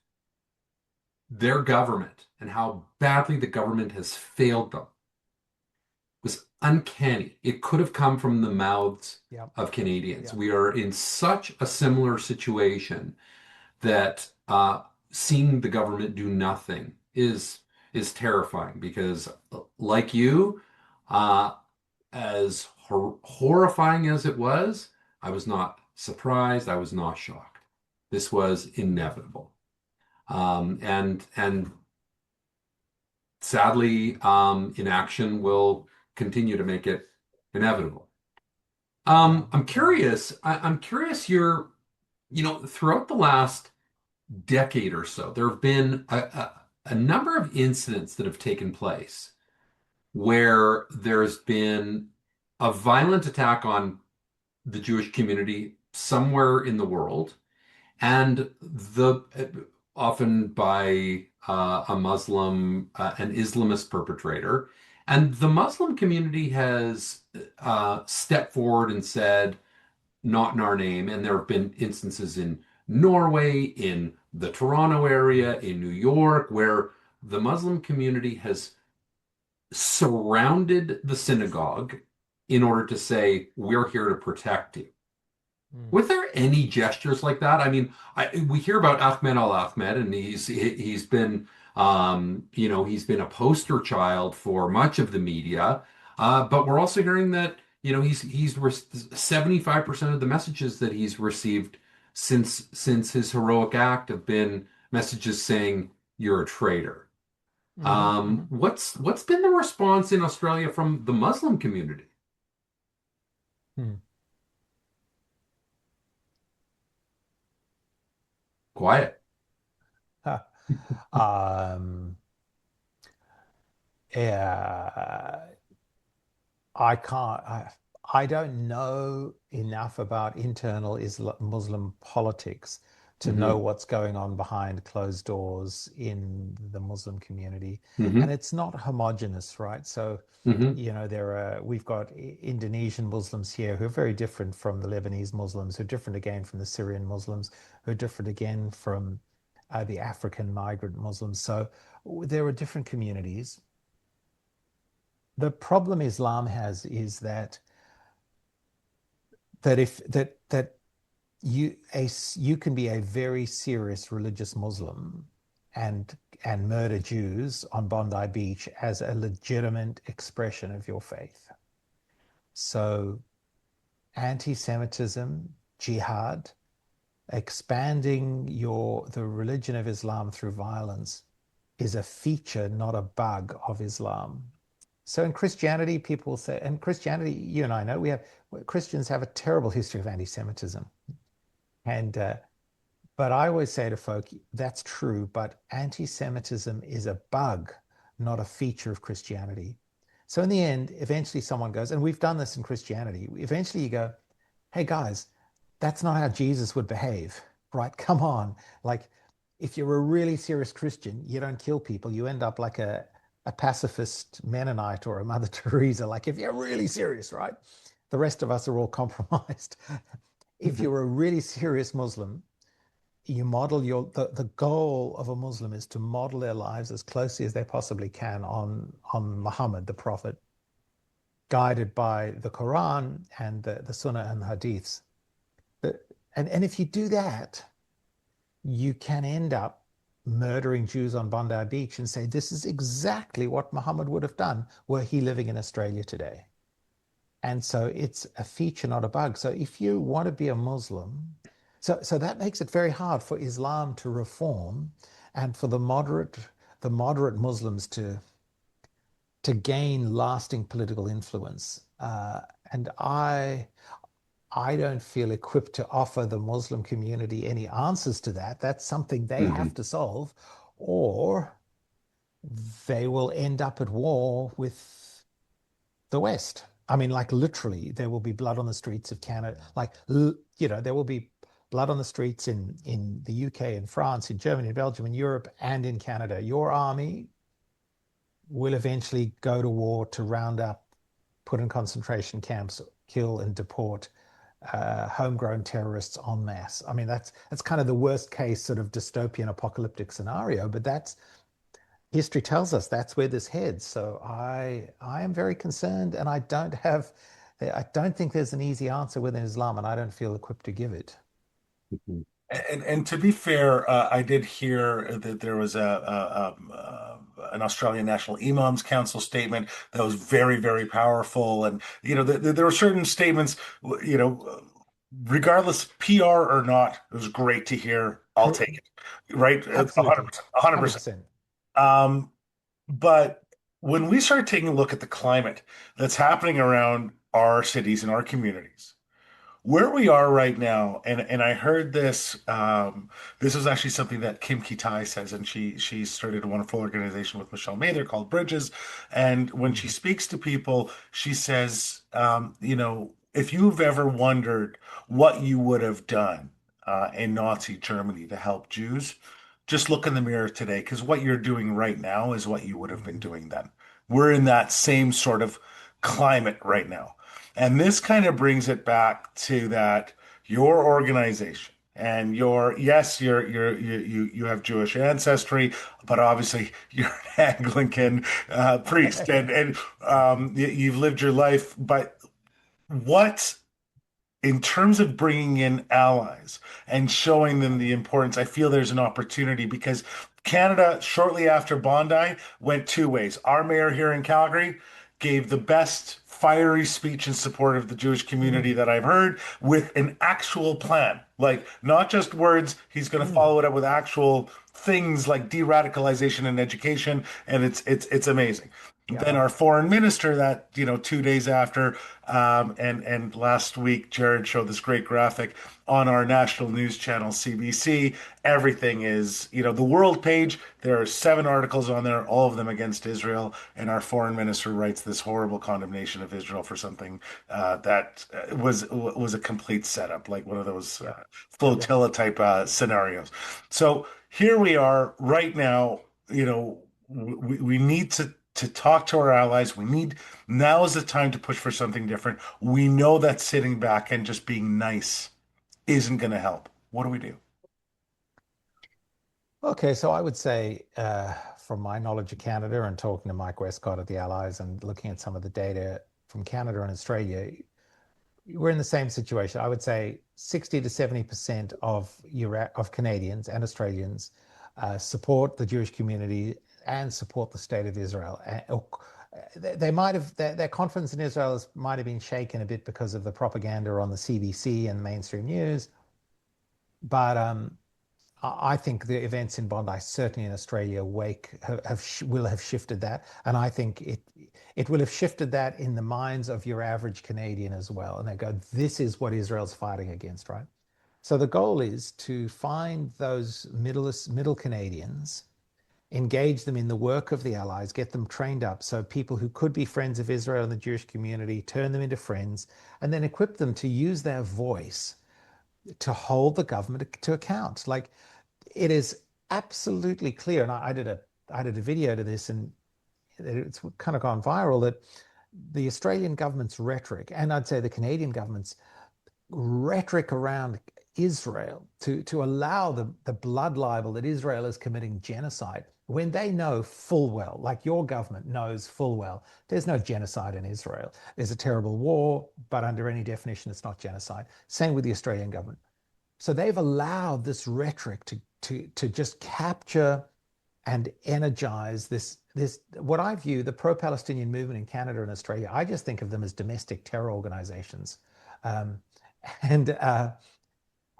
their government and how badly the government has failed them was uncanny. It could have come from the mouths Yep. of Canadians. Yep. We are in such a similar situation that seeing the government do nothing is terrifying because, like you, uh, as horrifying as it was, I was not surprised. I was not shocked. This was inevitable. And sadly, inaction will continue to make it inevitable. Yeah. I'm Yeah. curious. I'm curious. Throughout the last decade or so, there have been a number of incidents that have taken place where there's been a violent attack on the Jewish community somewhere in the world, and the often by a Muslim, an Islamist perpetrator, And the Muslim community has stepped forward and said, not in our name. And there have been instances in Norway, in the Toronto area, in New York, where the Muslim community has surrounded the synagogue in order to say, we're here to protect you. Mm. Were there any gestures like that? I mean, we hear about Ahmed Al Ahmed, and he's been, he's been a poster child for much of the media. But we're also hearing that, 75% of the messages that he's received since his heroic act have been messages saying you're a traitor. Hmm. Hmm. What's been the response in Australia from the Muslim community? Hmm. Quiet. Huh. Um, yeah, I can't. I don't know enough about internal Islam, Muslim politics to know Hmm. what's going on behind closed doors in the Muslim community, and Hmm. it's not homogenous, right? So, Hmm. we've got Indonesian Muslims here who are very different from the Lebanese Muslims, who are different again from the Syrian Muslims, who are different again from the African migrant Muslims. So there are different communities. The problem Islam has is that if that you can be a very serious religious Muslim and murder Jews on Bondi Beach as a legitimate expression of your faith. So anti-Semitism, jihad, expanding the religion of Islam through violence is a feature, not a bug of Islam. So in Christianity, people say, and Christianity, you and I know, Christians have a terrible history of anti-Semitism. And but I always say to folk, that's true, but anti-Semitism is a bug, not a feature of Christianity. So in the end, eventually someone goes, and we've done this in Christianity. Eventually you go, hey guys, that's not how Jesus would behave, right? Come on. Like, if you're a really serious Christian, you don't kill people. You end up like a pacifist Mennonite or a Mother Teresa. Like, if you're really serious, right? The rest of us are all compromised. If you're a really serious Muslim, you model the goal of a Muslim is to model their lives as closely as they possibly can on Muhammad, the Prophet, guided by the Quran and the Sunnah and the Hadiths. And if you do that, you can end up murdering Jews on Bondi Beach and say, this is exactly what Muhammad would have done were he living in Australia today. And so it's a feature, not a bug. So if you want to be a Muslim, so that makes it very hard for Islam to reform and for the moderate Muslims to gain lasting political influence. And I don't feel equipped to offer the Muslim community any answers to that. That's something they Hmm. have to solve, or they will end up at war with the West. I mean, like literally, there will be blood on the streets of Canada. Like, there will be blood on the streets in the UK, in France, in Germany, in Belgium, in Europe, and in Canada. Your army will eventually go to war to round up, put in concentration camps, kill and deport homegrown terrorists en masse. I mean, that's kind of the worst case sort of dystopian apocalyptic scenario, but that's history tells us that's where this heads. So I am very concerned, and I don't think there's an easy answer within Islam, and I don't feel equipped to give it. And to be fair, I did hear that there was an Australian National Imams Council statement that was very, very powerful, and there were certain statements, you know, regardless PR or not, it was great to hear. I'll take it, right? Absolutely, 100%, 100%. 100%. Um, but when we start taking a look at the climate that's happening around our cities and our communities, where we are right now, and I heard this. This was actually something that Kim Kitai says, and she started a wonderful organization with Michelle Mather called Bridges. And when she Mhm. speaks to people, she says, if you've ever wondered what you would have done in Nazi Germany to help Jews, just look in the mirror today, because what you're doing right now is what you would have been Mhm. doing then. we're in that same sort of climate right now. And this kind of brings it back to that your organization and yes, you have Jewish ancestry, but obviously you're an Anglican priest and you've lived your life. But what in terms of bringing in allies and showing them the importance, I feel there's an opportunity because Canada, shortly after Bondi, went two ways. Our mayor here in Calgary gave the best fiery speech in support of the Jewish community Mm, that I've heard with an actual plan. Like, not just words, he's going to mm, follow it up with actual things like de-radicalization and education, and it's amazing. Then yeah. our foreign minister that 2 days after and last week, Jared showed this great graphic on our national news channel, CBC. Everything is, the world page. There are 7 articles on there, all of them against Israel. And our foreign minister writes this horrible condemnation of Israel for something that was a complete setup, like one of those Yeah. Yeah. flotilla type scenarios. So here we are right now. We need to talk to our allies. Now is the time to push for something different. We know that sitting back and just being nice isn't going to help. What do we do? Okay, so I would say, from my knowledge of Canada and talking to Mike Westcott at the Allies and looking at some of the data from Canada and Australia, we're in the same situation. I would say 60 to 70% of Canadians and Australians support the Jewish community and support the state of Israel. They might have their confidence in Israel might have been shaken a bit because of the propaganda on the CBC and mainstream news, but I think the events in Bondi, certainly in Australia, will have shifted that, and I think it will have shifted that in the minds of your average Canadian as well. And they go, "This is what Israel's fighting against," right? So the goal is to find those middle Canadians, engage them in the work of the Allies, get them trained up, so people who could be friends of Israel and the Jewish community, turn them into friends, and then equip them to use their voice to hold the government to account. Like, it is absolutely clear, and I did a video to this, and it's kind of gone viral, that the Australian government's rhetoric, and I'd say the Canadian government's rhetoric around Israel to allow the blood libel that Israel is committing genocide when they know full well, like your government knows full well, there's no genocide in Israel. There's a terrible war, but under any definition, it's not genocide. Same with the Australian government. So they've allowed this rhetoric to just capture and energize this what I view the pro-Palestinian movement in Canada and Australia. I just think of them as domestic terror organizations, um, and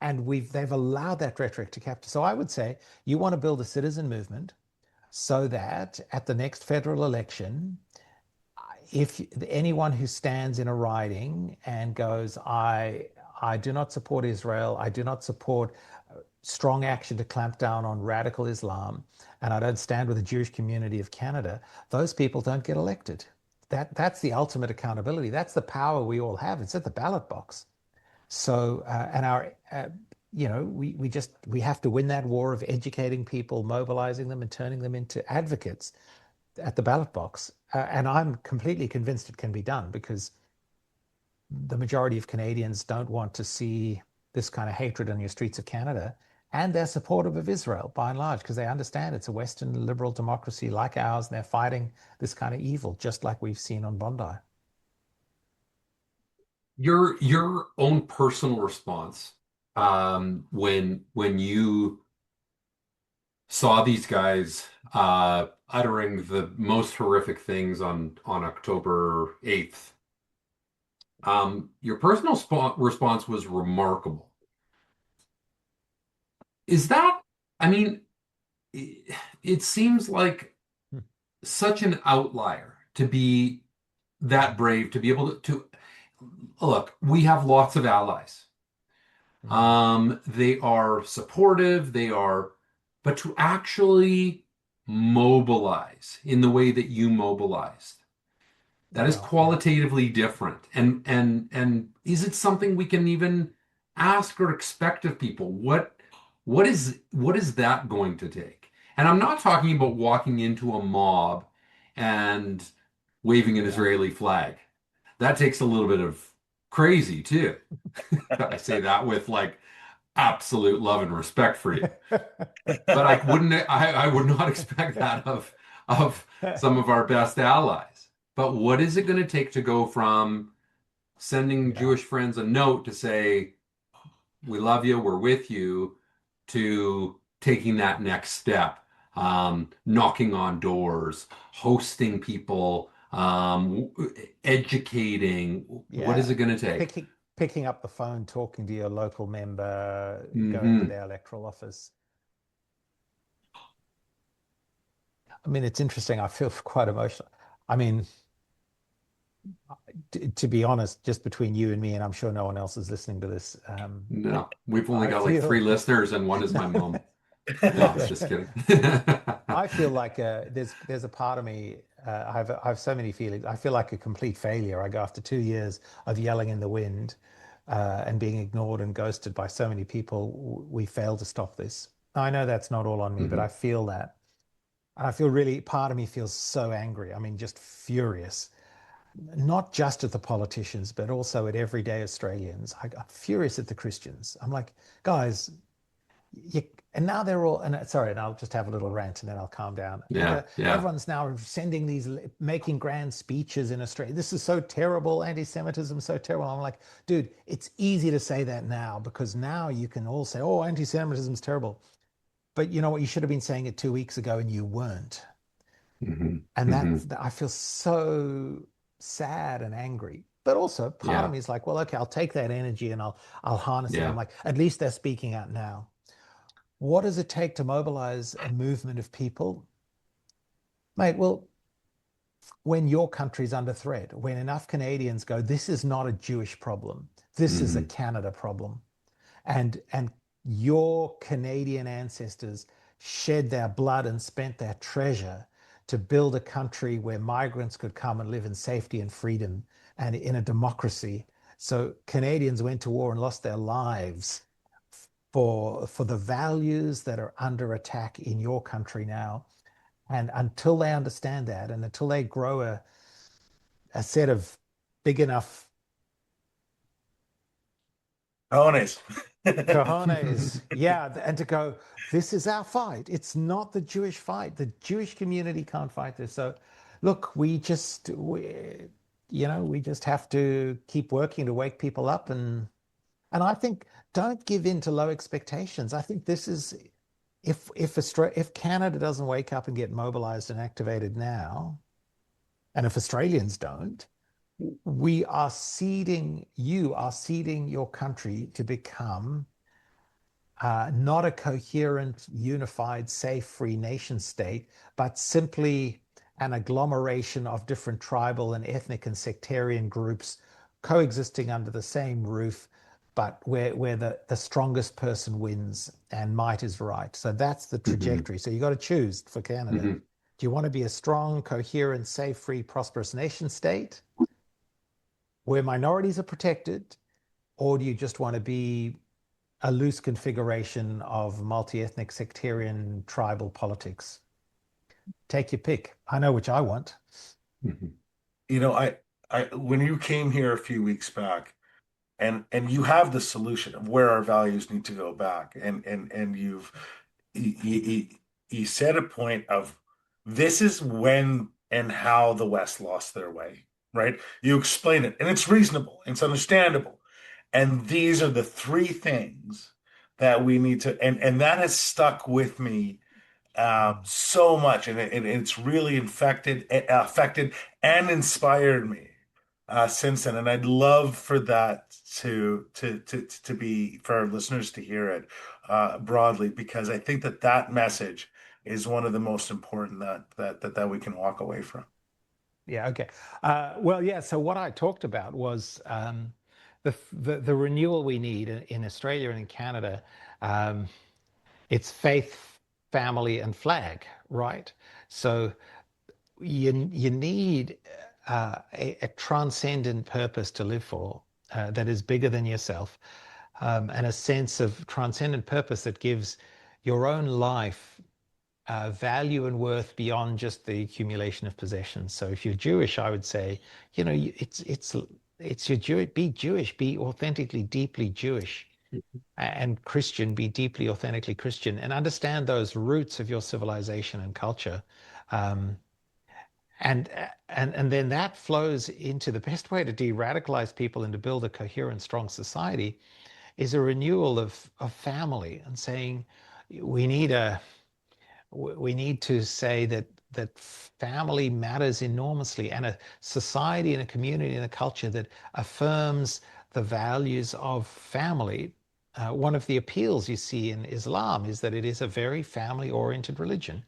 they've allowed that rhetoric to capture. So I would say you want to build a citizen movement so that at the next federal election, if anyone who stands in a riding and goes, I do not support Israel, I do not support strong action to clamp down on radical Islam, and I don't stand with the Jewish community of Canada, those people don't get elected. That's the ultimate accountability. That's the power we all have. It's at the ballot box. So, and we have to win that war of educating people, mobilizing them, and turning them into advocates at the ballot box. And I'm completely convinced it can be done because the majority of Canadians don't want to see this kind of hatred on your streets of Canada. And they're supportive of Israel by and large because they understand it's a Western liberal democracy like ours, and they're fighting this kind of evil, just like we've seen on Bondi. Your own personal response when you saw these guys uttering the most horrific things on October 8th. Your personal response was remarkable. Is that, I mean, it seems like Hmm. such an outlier to be that brave, to be able to look, we have lots of allies. Mm. They are supportive, but to actually mobilize in the way that you mobilized, that is Well, yeah. qualitatively different. And is it something we can even ask or expect of people? What is that going to take? And I'm not talking about walking into a mob and waving an Yeah. Israeli flag. That takes a little bit of crazy too. I say that with like absolute love and respect for you. But I would not expect that of some of our best allies. But what is it going to take to go from sending Yeah. Jewish friends a note to say, we love you, we're with you, to taking that next step, knocking on doors, hosting people, educating. What is Yeah. it going to take? Picking up the phone, talking to your local member, going to Hmm. their electoral office. I mean, it's interesting. I feel quite emotional. I mean, to be honest, just between you and me, and I'm sure no one else is listening to this, No, we've only I got like three feel listeners, and one is my mom. No, just kidding. I feel like there's a part of me. I have so many feelings. I feel like a complete failure. I go after 2 years of yelling in the wind and being ignored and ghosted by so many people. We failed to stop this. I know that's not all on me, but I Mhm. feel that. I feel really, part of me feels so angry. I mean, just furious, not just at the politicians, but also at everyday Australians. I'm furious at the Christians. I'm like, guys, you, and now they're all, and sorry, and I'll just have a little rant and then I'll calm down. Yeah, yeah. Everyone's now sending these, making grand speeches in Australia. This is so terrible. Anti-Semitism, so terrible. I'm like, dude, it's easy to say that now because now you can all say, oh, anti-Semitism is terrible. But you know what? You should have been saying it 2 weeks ago and you weren't. Hmm. And Hmm. I feel so sad and angry. But also part of Yeah, me is like, well, okay, I'll take that energy and I'll harness it. I'm yeah. like, at least they're speaking out now. What does it take to mobilize a movement of people? Mate, well, when your country's under threat, when enough Canadians go, this is not a Jewish problem, this is a Hmm. Canada problem. And your Canadian ancestors shed their blood and spent their treasure to build a country where migrants could come and live in safety and freedom and in a democracy. So Canadians went to war and lost their lives for the values that are under attack in your country now. And until they understand that, and until they grow a set of big enough Cojones. cojones, yeah, and to go, this is our fight. It's not the Jewish fight. The Jewish community can't fight this. So, look, we just have to keep working to wake people up, and I think don't give in to low expectations. I think this is if Canada doesn't wake up and get mobilized and activated now, and if Australians don't, you are seeding your country to become not a coherent, unified, safe, free nation state, but simply an agglomeration of different tribal and ethnic and sectarian groups coexisting under the same roof, but where the strongest person wins and might is right. So that's the Hmm. trajectory. So you got to choose for Canada. Hmm. Do you want to be a strong, coherent, safe, free, prosperous nation state where minorities are protected? Or do you just want to be a loose configuration of multi-ethnic, sectarian, tribal politics? Take your pick. I know which I want. Hmm. You know, when you came here a few weeks back, and you have the solution of where our values need to go back, and you, you, you set a point of this is when and how the West lost their way, right? You explain it, and it's reasonable, it's understandable, and these are the three things that we need to, and that has stuck with me Mm. so much, and it's really affected and inspired me since then. And I'd love for that to be for our listeners to hear it broadly, because I think that that message is one of the most important that we can walk away from. Yeah, okay. Well, yeah, so what I talked about was the renewal we need in Australia and in Canada. Um, it's faith, family, and flag, right? So you need a transcendent purpose to live for that is bigger than yourself, and a sense of transcendent purpose that gives your own life value and worth beyond just the accumulation of possessions. So if you're Jewish, I would say, it's your be Jewish, be authentically, deeply Jewish, and Christian, be deeply, authentically Christian, and understand those roots of your civilization and culture. Um, and and then that flows into the best way to de-radicalize people and to build a coherent, strong society is a renewal of family and saying we need a we need to say that family matters enormously, and a society and a community and a culture that affirms the values of family. One of the appeals you see in Islam is that it is a very family-oriented religion,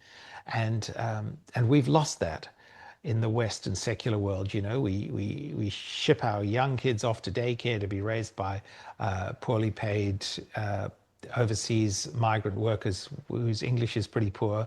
and we've lost that in the Western secular world. We ship our young kids off to daycare to be raised by poorly paid overseas migrant workers whose English is pretty poor,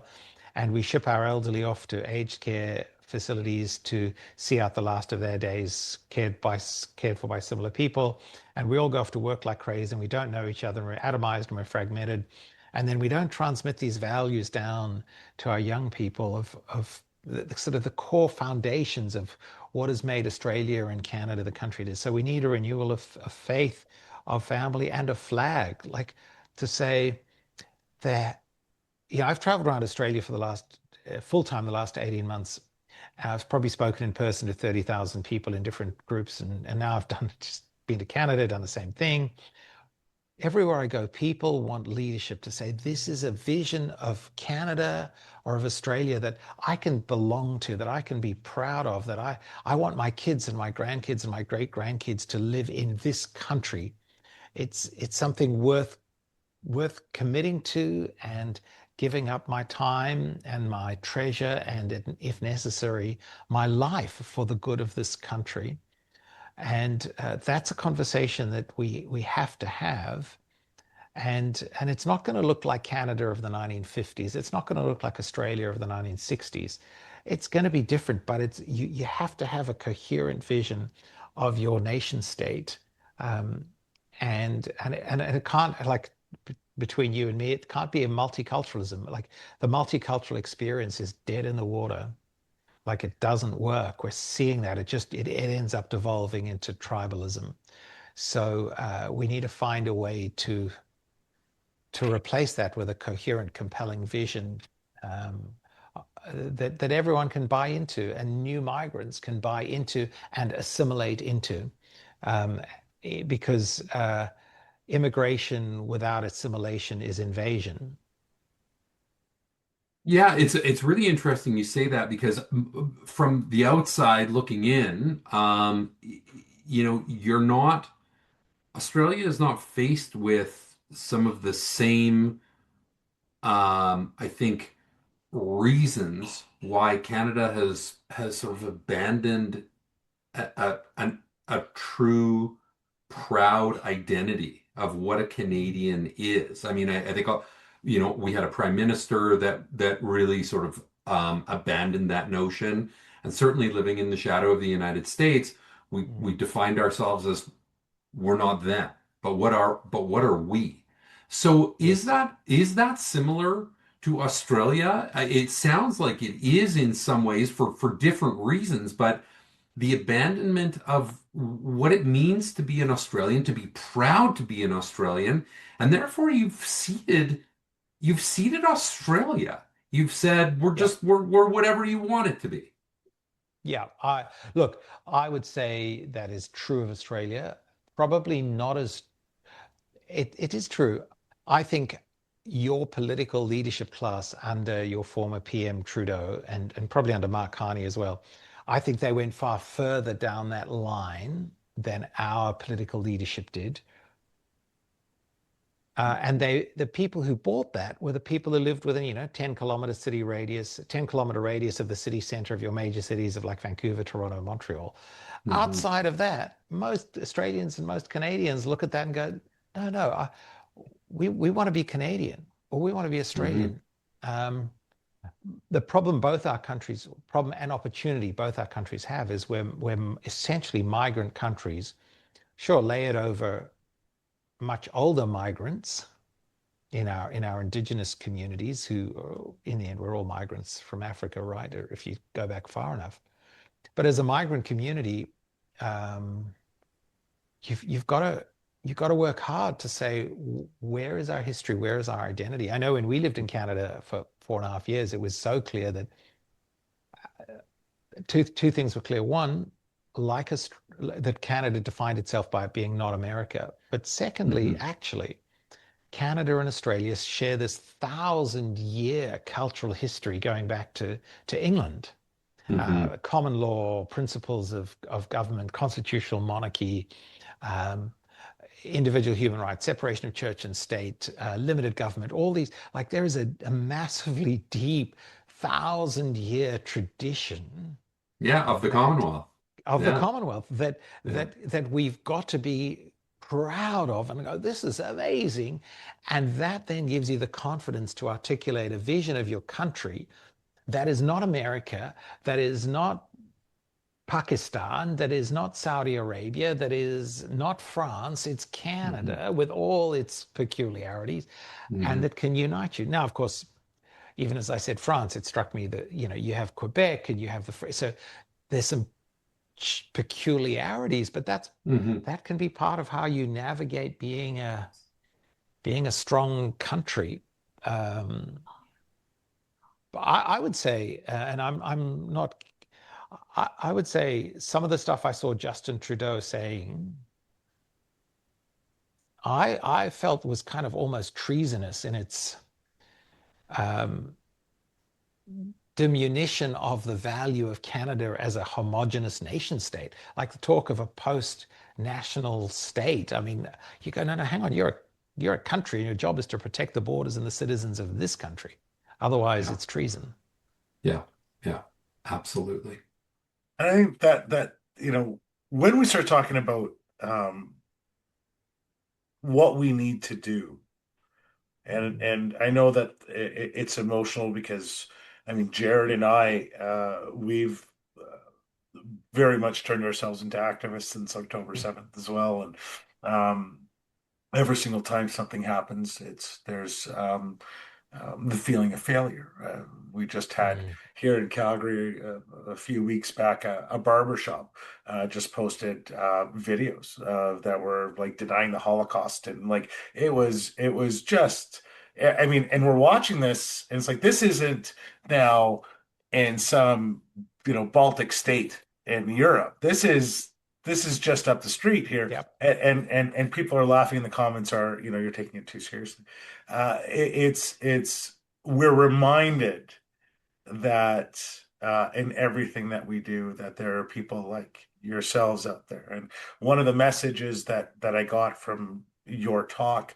and we ship our elderly off to aged care facilities to see out the last of their days, cared for by similar people, and we all go off to work like crazy, and we don't know each other, and we're atomized and we're fragmented, and then we don't transmit these values down to our young people of the sort of the core foundations of what has made Australia and Canada the country it is. So we need a renewal of faith, of family, and a flag, like to say that, I've traveled around Australia for the last full time, the last 18 months. I've probably spoken in person to 30,000 people in different groups. And now I've just been to Canada, done the same thing. Everywhere I go, people want leadership to say, this is a vision of Canada or of Australia that I can belong to, that I can be proud of, that I want my kids and my grandkids and my great grandkids to live in this country. It's something worth committing to and giving up my time and my treasure and, if necessary, my life for the good of this country. And that's a conversation that we have to have. And it's not going to look like Canada of the 1950s. It's not going to look like Australia of the 1960s. It's going to be different, but you have to have a coherent vision of your nation state. Um, and it can't, like, between you and me, it can't be a multiculturalism. Like, the multicultural experience is dead in the water. Like, it doesn't work. We're seeing that. It ends up devolving into tribalism. So we need to find a way to replace that with a coherent, compelling vision, um, that everyone can buy into, and new migrants can buy into and assimilate into, um, because immigration without assimilation is invasion. Yeah, it's really interesting you say that because from the outside looking in, you're not Australia is not faced with some of the same, I think, reasons why Canada has sort of abandoned a true proud identity of what a Canadian is. I mean, I think we had a prime minister that really sort of abandoned that notion, and certainly living in the shadow of the United States, we defined ourselves as we're not them, but what are we? So is Yes. that similar to Australia? It sounds like it is in some ways for different reasons, but the abandonment of what it means to be an Australian, to be proud to be an Australian, and therefore you've seeded Australia. You've said we're Yeah. just we're whatever you want it to be. Yeah. I would say that is true of Australia. Probably not as it is true. I think your political leadership class under your former PM Trudeau and probably under Mark Carney as well, I think they went far further down that line than our political leadership did. And the people who bought that were the people who lived within, 10-kilometer city radius, 10-kilometer radius of the city center of your major cities of like Vancouver, Toronto, Montreal. Mhm. Outside of that, most Australians and most Canadians look at that and go, no, no, we want to be Canadian, or we want to be Mhm. Australian. Um, the problem and opportunity both our countries have is we're essentially migrant countries, sure, layered over much older migrants, in our indigenous communities, who in the end we're all migrants from Africa, right? Or if you go back far enough. But as a migrant community, um, you've got to work hard to say, where is our history? Where is our identity? I know when we lived in Canada for 4.5 years, it was so clear that two things were clear. One, like us, that Canada defined itself by it being not America. But secondly, Hmm. actually, Canada and Australia share this 1,000-year cultural history going back to England. Hmm. Common law, principles of government, constitutional monarchy, um, individual human rights, separation of church and state, limited government, all these, like there is a massively deep 1,000-year tradition Yeah, of the that Commonwealth. of the Yeah, Commonwealth yeah. that we've got to be proud of and go, this is amazing. And that then gives you the confidence to articulate a vision of your country that is not America, that is not Pakistan, that is not Saudi Arabia, that is not France, it's Hmm. Canada with all its peculiarities, and Hmm. that can unite you. Now, of course, even as I said, France, it struck me that, you have Quebec and you have so there's some peculiarities, but Hmm. that can be part of how you navigate being a strong country. Um, but I would say, and I'm not. I would say some of the stuff I saw Justin Trudeau saying, I felt was kind of almost treasonous in its um, diminution of the value of Canada as a homogenous nation state, like the talk of a post-national state. I mean, you go, no, no, hang on, you're a country, and your job is to protect the borders and the citizens of this country. Otherwise, Yeah, it's treason. yeah, yeah, absolutely. And I think that when we start talking about um, what we need to do, and I know that it's emotional because I mean Jared and I we've very much turned ourselves into activists since October 7th as well, and um, every single time something happens, there's the feeling of failure. We just had Mm. here in Calgary a few weeks back a barber shop just posted videos that were like denying the Holocaust, and like it was just I mean, and we're watching this and it's like this isn't now in some Baltic state in Europe. This is just up the street here, Yep. and people are laughing in the comments are you're taking it too seriously. It's we're reminded that in everything that we do that there are people like yourselves out there. And one of the messages that I got from your talk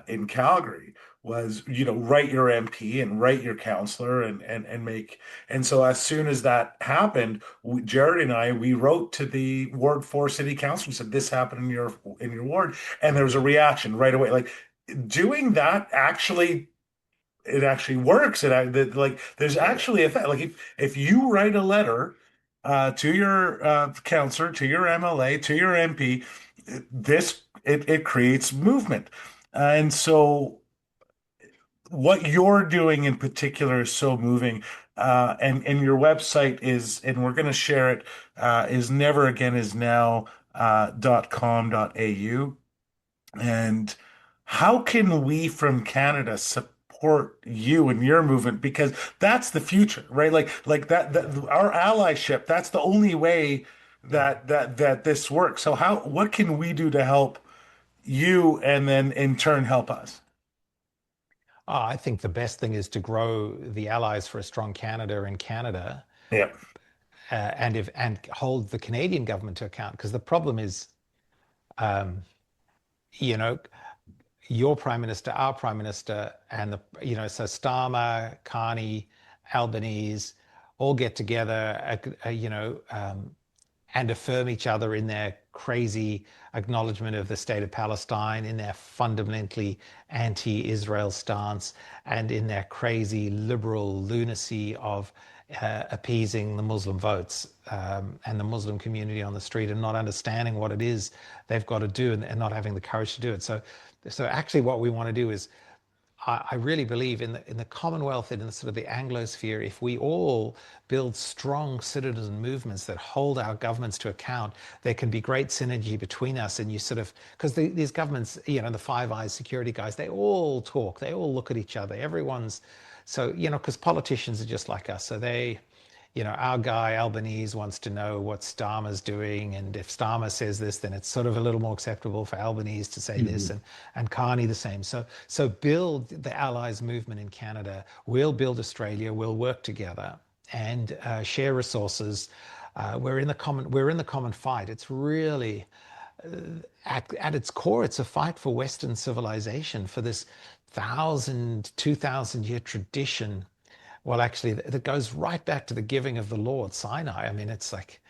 in Calgary was, write your MP and write your counselor and make. And so as soon as that happened, Jared and we wrote to the Ward 4 City Council and said, this happened in your ward. And there was a reaction right away. Like doing that actually it actually works. Like there's actually a fact. Like if you write a letter to your counselor, to your MLA, to your MP, it creates movement. And so what you're doing in particular is so moving. And your website is, and we're going to share it, is neveragainisnow .com.au. And how can we from Canada support you and your movement? Because that's the future, right? Like that Yeah. our allyship, that's the only way that this works. So what can we do to help you and then in turn help us? I think the best thing is to grow the allies for a strong Canada in Canada, Yeah. and hold the Canadian government to account. Because the problem is, um, you know, your prime minister, our prime minister, and so Starmer, Carney, Albanese all get together, and affirm each other in their crazy acknowledgement of the state of Palestine, in their fundamentally anti-Israel stance, and in their crazy liberal lunacy of appeasing the Muslim votes, and the Muslim community on the street, and not understanding what it is they've got to do, and not having the courage to do it. So actually, what we want to do is I really believe in the Commonwealth and in the sort of the Anglosphere, if we all build strong citizen movements that hold our governments to account, there can be great synergy between us. And you sort of, because these governments, the Five Eyes security guys, they all talk, they all look at each other. Everyone's so, because politicians are just like us. So our guy Albanese wants to know what Starmer's doing, and if Starmer says this, then it's sort of a little more acceptable for Albanese to say this, Mhm. and Carney the same. So build the Allies movement in Canada. We'll build Australia. We'll work together and share resources. We're in the common fight. It's really at its core, it's a fight for Western civilization, for this 2,000 year tradition. Well, actually, that goes right back to the giving of the law at Sinai. I mean, it's like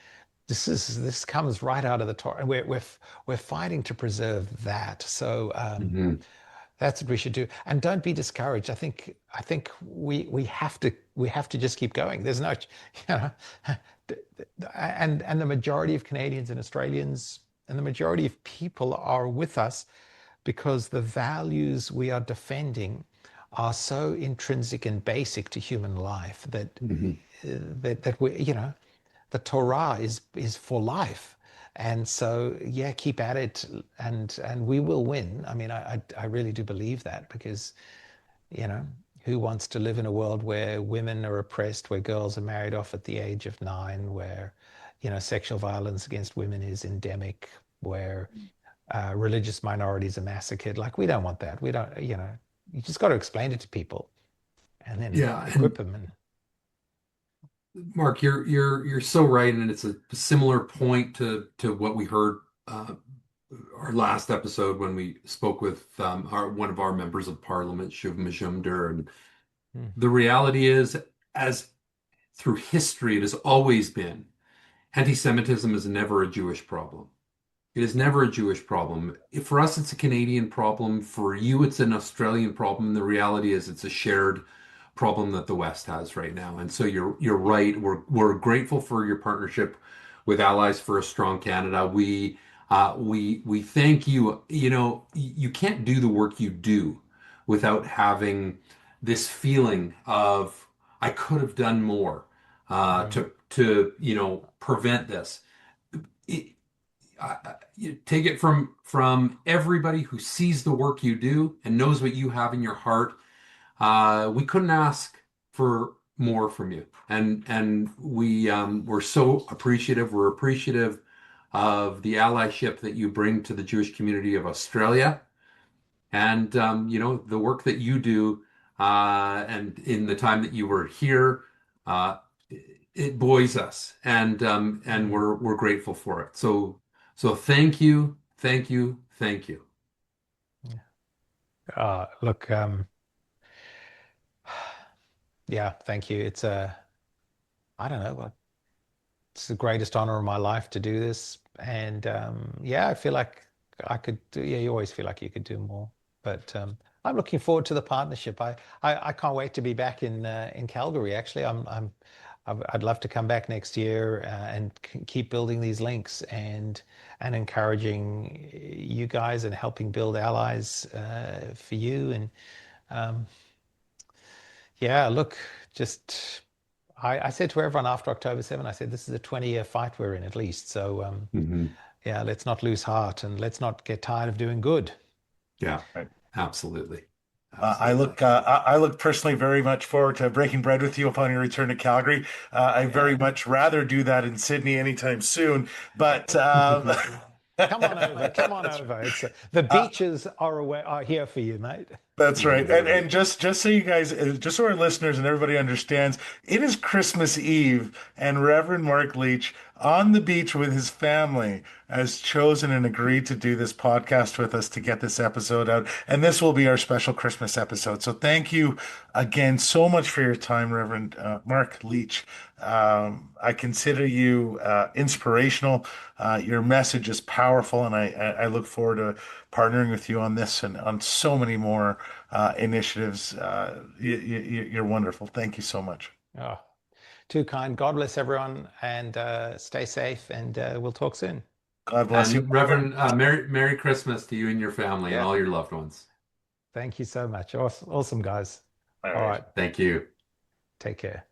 this comes right out of the Torah, and we're fighting to preserve that. So Mhm. that's what we should do. And don't be discouraged. I think we have to just keep going. There's no, you know, and the majority of Canadians and Australians and the majority of people are with us because the values we are defending are so intrinsic and basic to human life that Mhm. that we, the Torah is for life. And so, yeah, keep at it, and we will win. I mean, I really do believe that, because you know who wants to live in a world where women are oppressed, where girls are married off at the age of 9, where sexual violence against women is endemic, where religious minorities are massacred? Like, we don't want that. We don't. You just got to explain it to people and then Yeah, equip and them. And Mark, you're so right, and it's a similar point to what we heard uh, our last episode when we spoke with our one of our members of parliament, Shiv Majumdar. And mm, the reality is, as through history, it has always been, anti-Semitism is never a Jewish problem. It is never a Jewish problem. For us, it's a Canadian problem. For you, it's an Australian problem. The reality is, it's a shared problem that the West has right now. And so you're right. We're grateful for your partnership with Allies for a Strong Canada. We thank you. You can't do the work you do without having this feeling of, I could have done more mm, to prevent this. It, you take it from everybody who sees the work you do and knows what you have in your heart. We couldn't ask for more from you, and we're so appreciative. We're appreciative of the allyship that you bring to the Jewish community of Australia, and the work that you do. And in the time that you were here, uh, it buoys us, and mm. we're grateful for it. So thank you, thank you, thank you. Look, yeah, thank you. I don't know, it's the greatest honor of my life to do this. And yeah, I feel like I could do, yeah, you always feel like you could do more. But I'm looking forward to the partnership. I can't wait to be back in Calgary. Actually, I'd love to come back next year and keep building these links and encouraging you guys and helping build allies for you. And um, yeah, look, just I said to everyone after October 7, I said, this is a 20-year fight we're in, at least. So Mhm. yeah, let's not lose heart, and let's not get tired of doing good. Yeah, Right. absolutely, I absolutely. look, I look personally very much forward to breaking bread with you upon your return to Calgary. I very Yeah. much rather do that in Sydney anytime soon, but Come on over. Come on that's over. It's the uh, beaches are here for you, mate. That's right. And just so you guys, just so our listeners and everybody understands, it is Christmas Eve, and Reverend Mark Leach on the beach with his family has chosen and agreed to do this podcast with us to get this episode out. And this will be our special Christmas episode. So thank you again so much for your time, Reverend Mark Leach. I consider you inspirational. Your message is powerful, and I look forward to partnering with you on this and on so many more initiatives. You're wonderful. Thank you so much. Oh, too kind. God bless everyone, and stay safe, and we'll talk soon. God bless you. And Reverend, Merry Christmas to you and your family and Yeah. all your loved ones. Thank you so much. Awesome, guys. All All right. right. Thank you. Take care.